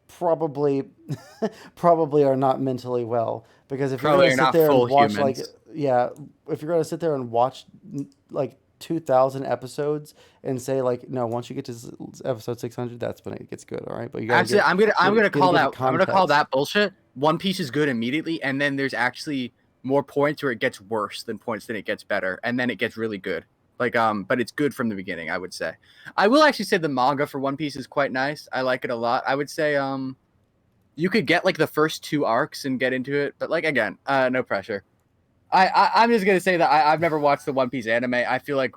S1: probably probably are not mentally well, because if you're
S2: Probably
S1: gonna
S2: are
S1: sit
S2: not
S1: there and
S2: full
S1: watch like,
S2: humans.
S1: yeah, if you're gonna sit there and watch like 2,000 episodes and say like, no, once you get to episode 600, that's when it gets good. All right, but you gotta
S2: Actually, I'm gonna
S1: gotta
S2: call
S1: get the
S2: that
S1: context.
S2: bullshit. One Piece is good immediately, and then there's actually more points where it gets worse than points than it gets better, and then it gets really good. Like but it's good from the beginning. I would say. I will actually say the manga for One Piece is quite nice. I like it a lot. I would say you could get like the first two arcs and get into it, but like again, no pressure. I'm just gonna say that I've never watched the One Piece anime. I feel like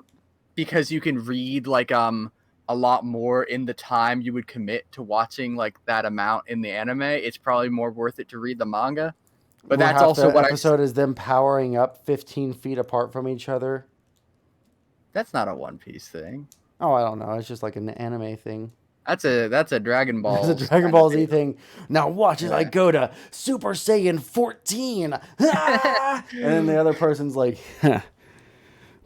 S2: because you can read like a lot more in the time you would commit to watching like that amount in the anime, it's probably more worth it to read the manga. But
S1: Where
S2: that's
S1: half
S2: also
S1: the
S2: what I.
S1: episode is them powering up 15 feet apart from each other.
S2: That's not a One Piece thing.
S1: Oh, I don't know. It's just like an anime thing.
S2: That's a Dragon
S1: It's a
S2: Balls
S1: Dragon
S2: kind of
S1: Ball Z
S2: deal.
S1: thing. Now watch as I
S2: Yeah.
S1: go to Super Saiyan 14. Ah! And then the other person's like, huh,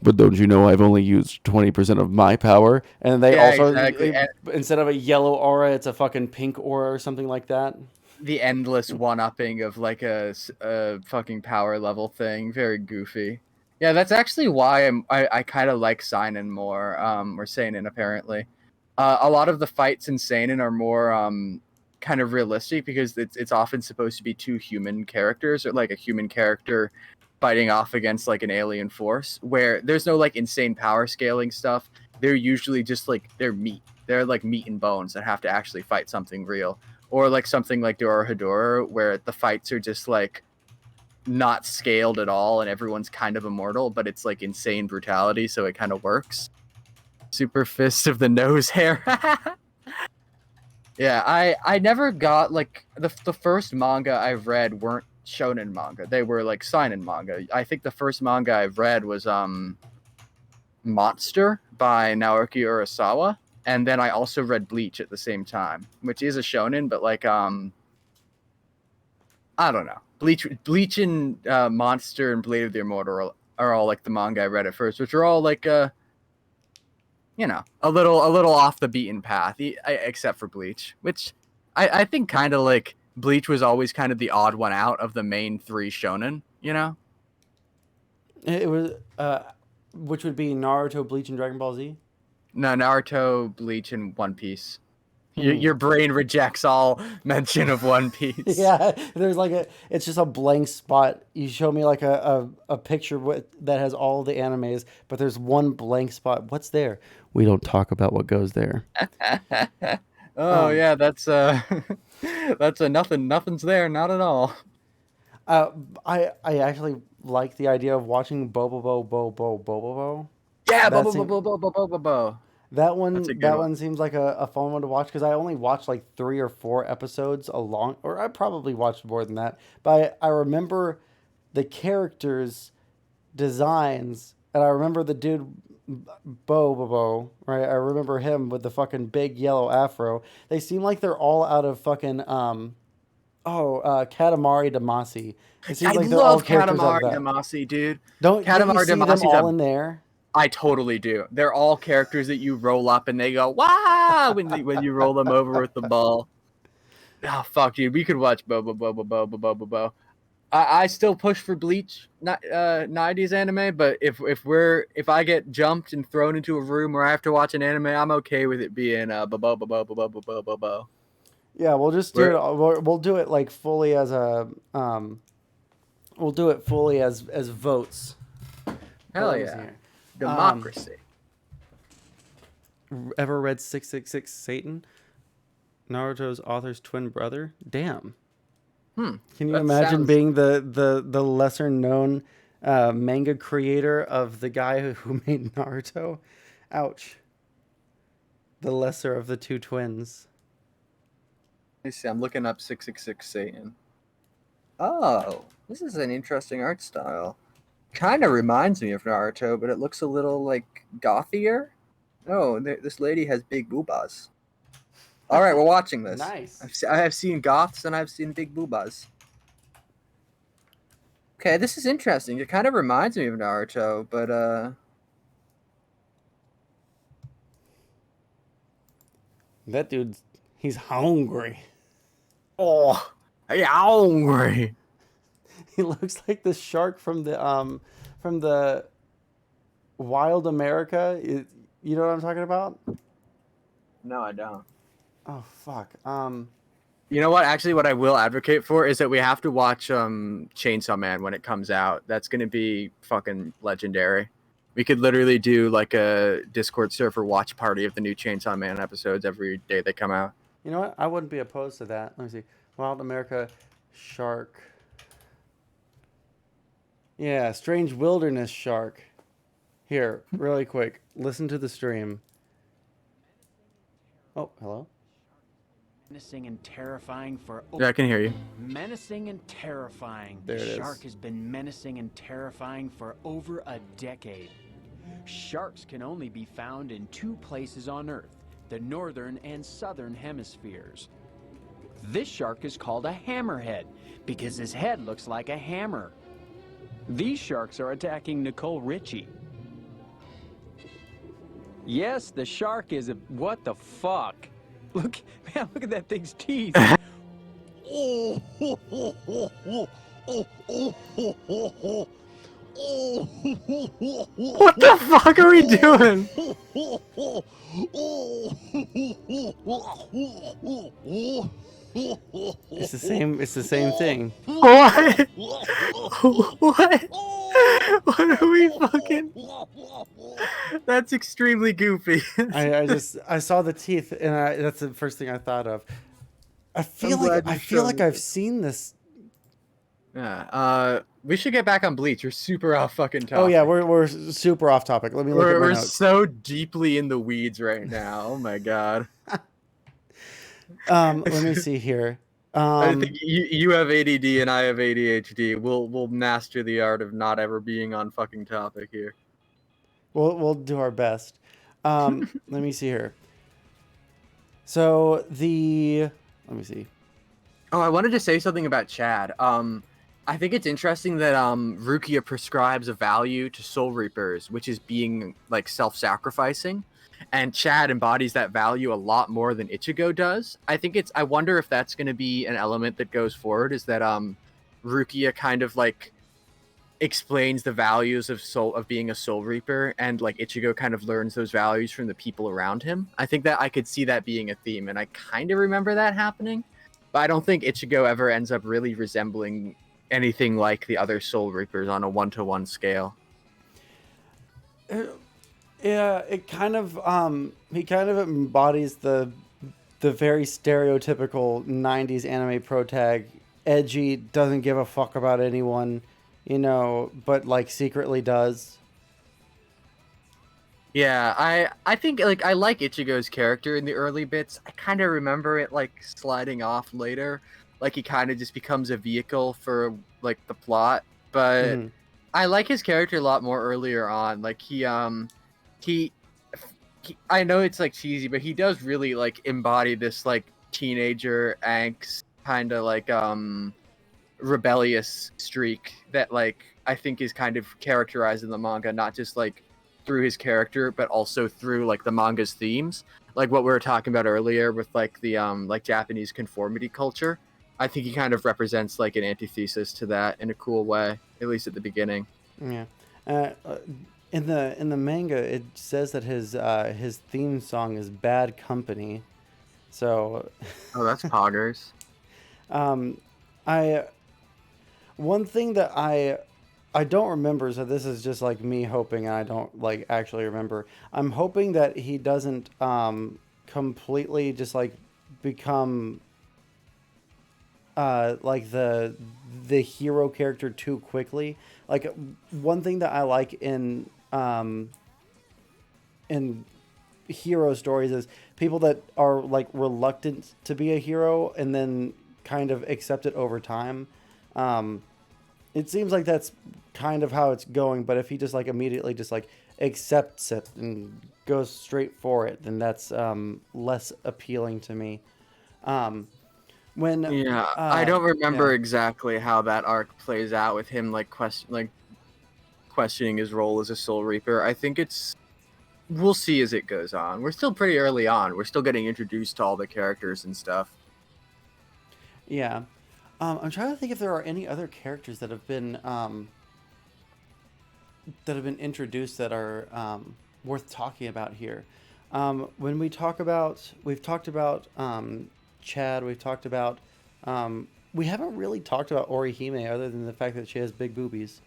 S1: but don't you know I've only used 20% of my power? And they
S2: Yeah,
S1: also,
S2: exactly. And
S1: instead of a yellow aura, it's a fucking pink aura or something like that.
S2: the endless one-upping of like a fucking power level thing, very goofy. Yeah, that's actually why I kind of like Seinen more, or Seinen apparently. A lot of the fights in Seinen are more kind of realistic because it's often supposed to be two human characters or like a human character fighting off against like an alien force where there's no like insane power scaling stuff. They're usually just like they're meat. They're like meat and bones that have to actually fight something real, or like something like Dorohedoro, where the fights are just like not scaled at all and everyone's kind of immortal, but it's like insane brutality, so it kind of works. Super Fist of the Nose Hair. Yeah, I never got like the first manga I've read weren't shonen manga. They were like seinen manga. I think the first manga I've read was Monster by Naoki Urasawa, and then I also read Bleach at the same time, which is a shonen, but like I don't know. Bleach and Monster and Blade of the Immortal are all like the manga I read at first, which are all like a little off the beaten path, except for Bleach, which I think kind of like Bleach was always kind of the odd one out of the main three shonen.
S1: It was, which would be Naruto, Bleach, and Dragon Ball Z.
S2: No, Naruto, Bleach, and One Piece.
S1: Hmm.
S2: Your brain rejects all mention of One Piece.
S1: Yeah, there's like it's just a blank spot. You show me like a picture that has all the animes, but there's one blank spot. What's there? We don't talk about what goes there.
S2: Oh
S1: Um,
S2: yeah, that's that's a nothing. Nothing's there, not at all.
S1: uh, I actually like the idea of watching Bobobo.
S2: Yeah, bo
S1: That
S2: bo bo
S1: seems
S2: bo bo bo bo bo bo. That's a good
S1: that
S2: one.
S1: one seems like a fun one to watch, because I only watched like 3 or 4 episodes along, or I probably watched more than that. But I remember the characters' designs, and I remember the dude Bobo, right? I remember him with the fucking big yellow afro. They seem like they're all out of fucking Katamari Damacy. It seems
S2: I
S1: like they're all
S2: love
S1: characters out
S2: Katamari
S1: of that.
S2: Damacy, dude.
S1: Don't you
S2: Katamari
S1: see them
S2: Damacy's
S1: all
S2: a.
S1: in there?
S2: I totally do. They're all characters that you roll up and they go wow when you roll them over with the ball. Oh fuck, dude. We could watch Bo Bo Bo Bo Bo Bo Bo Bo Bo. I still push for Bleach, not 90s anime, but if I get jumped and thrown into a room where I have to watch an anime, I'm okay with it being bo bo bo bo bo bo bo bo bo bo.
S1: Yeah, we'll just do
S2: We're,
S1: it. We'll do it like fully as a. We'll do it fully as votes. But
S2: hell
S1: let me see
S2: yeah,
S1: here.
S2: democracy.
S1: Ever read 666 Satan? Naruto's author's twin brother. Damn.
S2: Hmm.
S1: Can you
S2: That
S1: imagine
S2: sounds.
S1: being the lesser known manga creator of the guy who made Naruto? Ouch. The lesser of the two twins.
S2: Let me see. I'm looking up 666 Satan. Oh, this is an interesting art style. Kind of reminds me of Naruto, but it looks a little like gothier. Oh, this lady has big boobas. All right, we're watching this.
S1: Nice.
S2: I have seen goths and I've seen big boobas. Okay, this is interesting. It kind of reminds me of Naruto, but
S1: That dude's he's hungry.
S2: oh, I'm hungry.
S1: He looks like the shark from the Wild America. You know what I'm talking about?
S2: No, I don't.
S1: Oh fuck.
S2: You know what? Actually, what I will advocate for is that we have to watch Chainsaw Man when it comes out. That's gonna be fucking legendary. We could literally do like a Discord server watch party of the new Chainsaw Man episodes every day they come out.
S1: You know what? I wouldn't be opposed to that. Let me see. Wild America shark. Yeah, strange wilderness shark. Here, really quick. Listen to the stream. Oh, hello.
S3: Menacing and terrifying for
S2: Yeah, I can hear you.
S3: menacing and terrifying.
S1: There it
S3: The
S1: is.
S3: shark has been menacing and terrifying for over a decade. Sharks can only be found in two places on Earth, the northern and southern hemispheres. This shark is called a hammerhead because his head looks like a hammer. These sharks are attacking Nicole Richie. Yes, the shark is a... What the fuck? Look, man, look at that thing's teeth. Oh, ho, ho, ho, ho. Oh, oh, ho, ho, ho. Oh, ho, ho, ho, ho.
S2: What the fuck are we doing?
S3: Oh, ho, ho. Oh, ho, ho, ho, ho.
S1: It's the same. It's the same thing.
S2: What? What? What are we fucking? That's extremely goofy.
S1: I saw the teeth, and that's the first thing I thought of. I feel
S2: glad you
S1: I feel
S2: showed
S1: like
S2: me
S1: I've
S2: this.
S1: seen this.
S2: Yeah. We should get back on Bleach. We're super off fucking topic.
S1: Oh yeah, we're super off topic. Let me look at my
S2: We're
S1: notes.
S2: so deeply in the weeds right now. Oh my god.
S1: Let me see here.
S2: I think you have ADD and I have ADHD. We'll master the art of not ever being on fucking topic here.
S1: we'll do our best. Let me see here. So let me see.
S2: Oh, I wanted to say something about Chad. I think it's interesting that Rukia prescribes a value to Soul Reapers, which is being like self-sacrificing, and Chad embodies that value a lot more than Ichigo does. I wonder if that's going to be an element that goes forward. Is that Rukia kind of like explains the values of being a Soul Reaper, and like Ichigo kind of learns those values from the people around him. I think that I could see that being a theme, and I kind of remember that happening. But I don't think Ichigo ever ends up really resembling anything like the other Soul Reapers on a one-to-one scale.
S1: Yeah, it kind of he kind of embodies the very stereotypical 90s anime protag, edgy, doesn't give a fuck about anyone, but like secretly does.
S2: Yeah, I think like I like Ichigo's character in the early bits. I kind of remember it like sliding off later, like he kind of just becomes a vehicle for like the plot. But
S1: Mhm.
S2: I like his character a lot more earlier on. Like he I know it's like cheesy, but he does really like embody this like teenager angst kind of like rebellious streak that like I think is kind of characterized in the manga, not just like through his character, but also through like the manga's themes, like what we were talking about earlier with like the like Japanese conformity culture. I think he kind of represents like an antithesis to that in a cool way, at least at the beginning.
S1: Yeah. In the manga, it says that his theme song is "Bad Company," so
S2: Oh, that's poggers.
S1: I one thing that I don't remember, so this is just like me hoping, and I don't like actually remember. I'm hoping that he doesn't completely just like become like the hero character too quickly. Like one thing that I like in hero stories is people that are like reluctant to be a hero and then kind of accept it over time. Um, it seems like that's kind of how it's going, but if he just like immediately just like accepts it and goes straight for it, then that's less appealing to me. Um, when
S2: Yeah, I don't
S1: yeah.
S2: remember exactly how that arc plays out with him questioning his role as a Soul Reaper. I think it's we'll see as it goes on. We're still pretty early on. We're still getting introduced to all the characters and stuff.
S1: Yeah. I'm trying to think if there are any other characters that have been introduced that are worth talking about here. When we've talked about Chad, we've talked about, we haven't really talked about Orihime other than the fact that she has big boobies.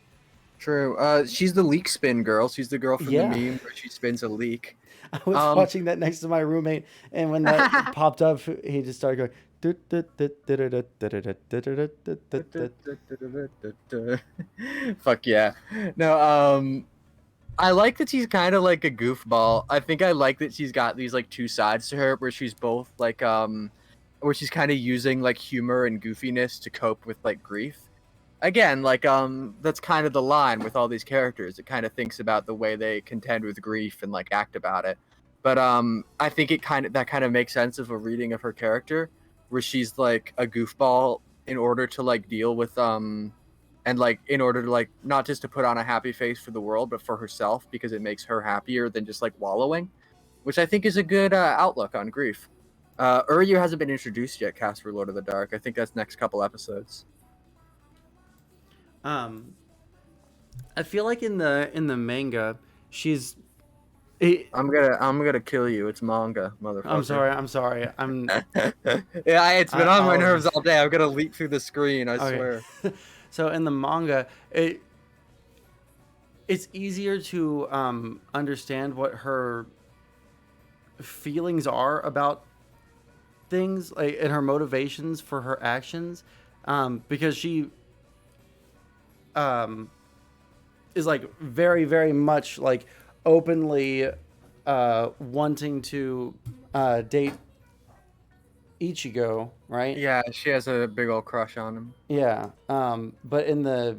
S2: True. She's the leak spin girl. She's the girl from the
S1: Yeah.
S2: meme where she spins a leak.
S1: I was
S2: Um,
S1: watching that next to my roommate, and when that popped up, he just started going.
S2: Fuck yeah. No, I like that she's kind of like a goofball. I think I like that she's got these like two sides to her where she's both like where she's kind of using like humor and goofiness to cope with like grief. Again, like that's kind of the line with all these characters. It kind of thinks about the way they contend with grief and like act about it. But I think that kind of makes sense of a reading of her character where she's like a goofball in order to like deal with and like in order to like not just to put on a happy face for the world but for herself because it makes her happier than just like wallowing, which I think is a good outlook on grief. Uryu hasn't been introduced yet, Casper Lord of the Dark. I think that's next couple episodes.
S1: Um, I feel like in the manga, she's. It,
S2: I'm gonna kill you. It's manga, motherfucker.
S1: I'm sorry. I'm sorry. I'm.
S2: Yeah, it's been on my
S1: I'll
S2: nerves
S1: just-
S2: all day. I'm gonna leap through the screen. I
S1: Okay.
S2: swear.
S1: So in the manga, it's easier to understand what her feelings are about things, like, and her motivations for her actions, because she um, is like very very much like openly wanting to date Ichigo, right?
S2: Yeah, she has a big old crush on him.
S1: Yeah. But in the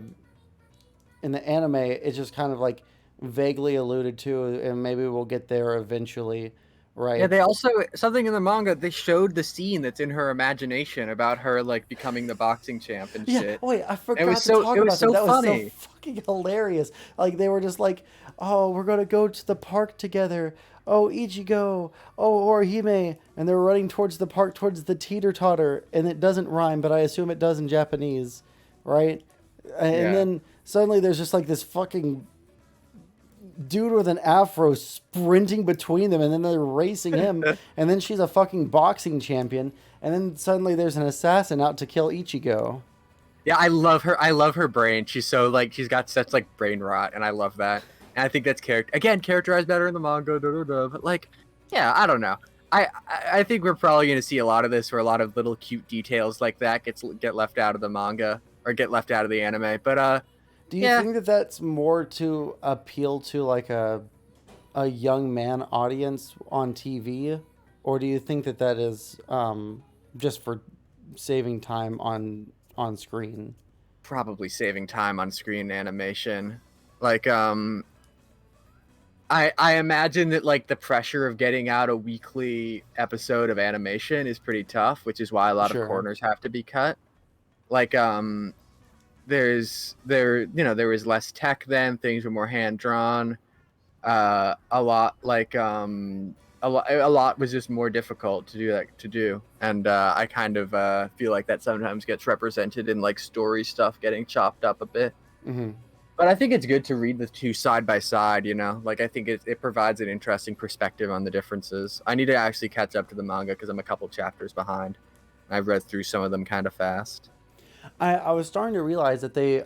S1: anime, it's just kind of like vaguely alluded to, and maybe we'll get there eventually,
S2: Yeah,
S1: right?
S2: they also something in the manga. They showed the scene that's in her imagination about her like becoming the boxing champ and
S1: Yeah.
S2: shit.
S1: Oh, wait, I
S2: It was
S1: forgot to
S2: so
S1: talk
S2: it was
S1: about that.
S2: so
S1: That was so
S2: funny.
S1: fucking hilarious. Like they were just like, "Oh, we're gonna go to the park together. Oh, Ichigo. Oh, Orihime," and they're running towards the park, towards the teeter totter, and it doesn't rhyme, but I assume it does in Japanese, right? And
S2: Yeah.
S1: then suddenly there's just like this fucking dude with an afro sprinting between them, and then they're racing him, and then she's a fucking boxing champion, and then suddenly there's an assassin out to kill Ichigo.
S2: Yeah, I love her. I love her brain. She's so like she's got such like brain rot, and I love that. And I think that's characterized better in the manga. But like, yeah, I don't know. I think we're probably gonna see a lot of this, where a lot of little cute details like that get left out of the manga or get left out of the anime. But
S1: Do you
S2: yeah,
S1: think that that's more to appeal to like a young man audience on TV, or do you think that that is just for saving time on screen?
S2: probably saving time on screen animation. Like I imagine that like the pressure of getting out a weekly episode of animation is pretty tough, which is why a lot of
S1: Sure.
S2: corners have to be cut. Like there was less tech then, things were more hand drawn. A lot like a lot was just more difficult to do, and I kind of feel like that sometimes gets represented in like story stuff getting chopped up a bit.
S1: Hmm.
S2: But I think it's good to read the two side by side, like I think it provides an interesting perspective on the differences. I need to actually catch up to the manga because I'm a couple chapters behind. I've read through some of them kind of fast.
S1: I was starting to realize that they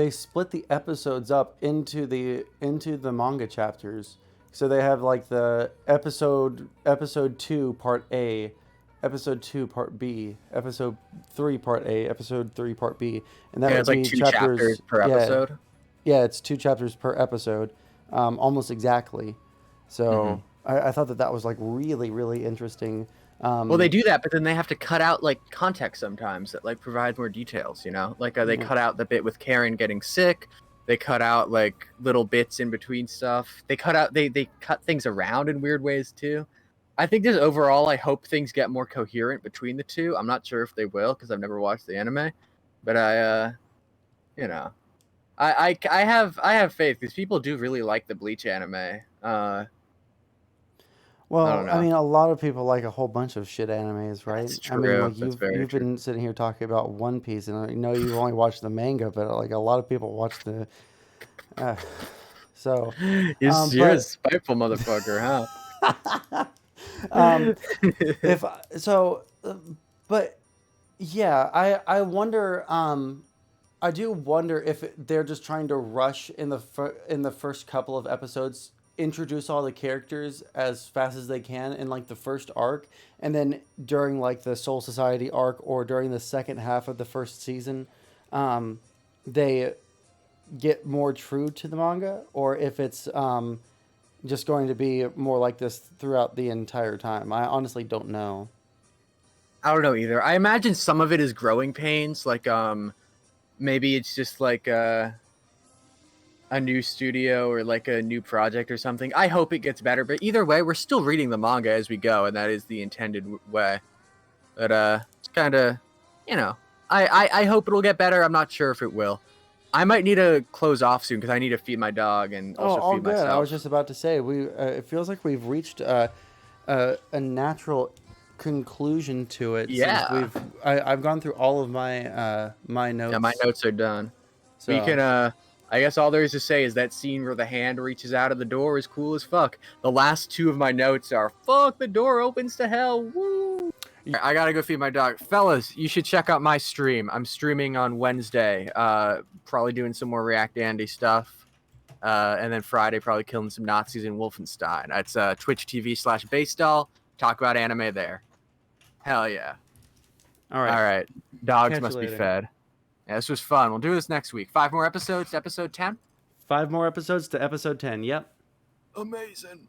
S1: split the episodes up into the manga chapters. So they have like the episode 2 part A, episode 2 part B, episode 3 part A, episode 3 part B, and that
S2: Yeah,
S1: would
S2: it's like
S1: be
S2: 2 chapters per episode.
S1: Yeah, it's 2 chapters per episode, almost exactly. So I thought that was like really, really interesting.
S2: Well, they do that, but then they have to cut out like context sometimes that like provides more details. You know, like they cut out the bit with Karen getting sick. They cut out like little bits in between stuff. They cut things around in weird ways too. I think just overall, I hope things get more coherent between the two. I'm not sure if they will because I've never watched the anime, but you know, I have faith because people do really like the Bleach anime.
S1: Well,
S2: I don't
S1: I
S2: know.
S1: mean, a lot of people like a whole bunch of shit animes, right?
S2: That's
S1: I mean,
S2: true.
S1: like
S2: That's very
S1: you've
S2: true.
S1: been sitting here talking about One Piece, and I know you've only watched the manga, but like a lot of people watch the. So,
S2: You're a spiteful motherfucker, huh?
S1: if so, but yeah, I wonder. I do wonder if they're just trying to rush in the first couple of episodes, introduce all the characters as fast as they can in like the first arc, and then during like the Soul Society arc or during the second half of the first season, they get more true to the manga, or if it's just going to be more like this throughout the entire time. I honestly don't know.
S2: I don't know either. I imagine some of it is growing pains, like maybe it's just like a new studio or like a new project or something. I hope it gets better, but either way, we're still reading the manga as we go, and that is the intended way. But it's kind of, you know, I hope it'll get better. I'm not sure if it will. I might need to close off soon because I need to feed my dog and
S1: Oh,
S2: also
S1: all
S2: feed
S1: good.
S2: myself.
S1: I was just about to say we. It feels like we've reached a natural conclusion to it.
S2: Yeah.
S1: Since I've gone through all of my my notes.
S2: Yeah, my notes are done.
S1: So
S2: We can I guess all there is to say is that scene where the hand reaches out of the door is cool as fuck. The last 2 of my notes are fuck the door opens to hell. Woo! I gotta go feed my dog. Fellas, you should check out my stream. I'm streaming on Wednesday. Probably doing some more React Andy stuff. And then Friday probably killing some Nazis in Wolfenstein. That's Twitch TV/Basedoll. Talk about anime there. Hell yeah.
S1: all right.
S2: All right. Dogs
S1: Catch
S2: must
S1: you
S2: be
S1: later.
S2: fed. Yeah, this was fun. We'll do this next week. 5 more episodes to episode 10.
S1: 5 more episodes to episode 10. Yep.
S2: Amazing.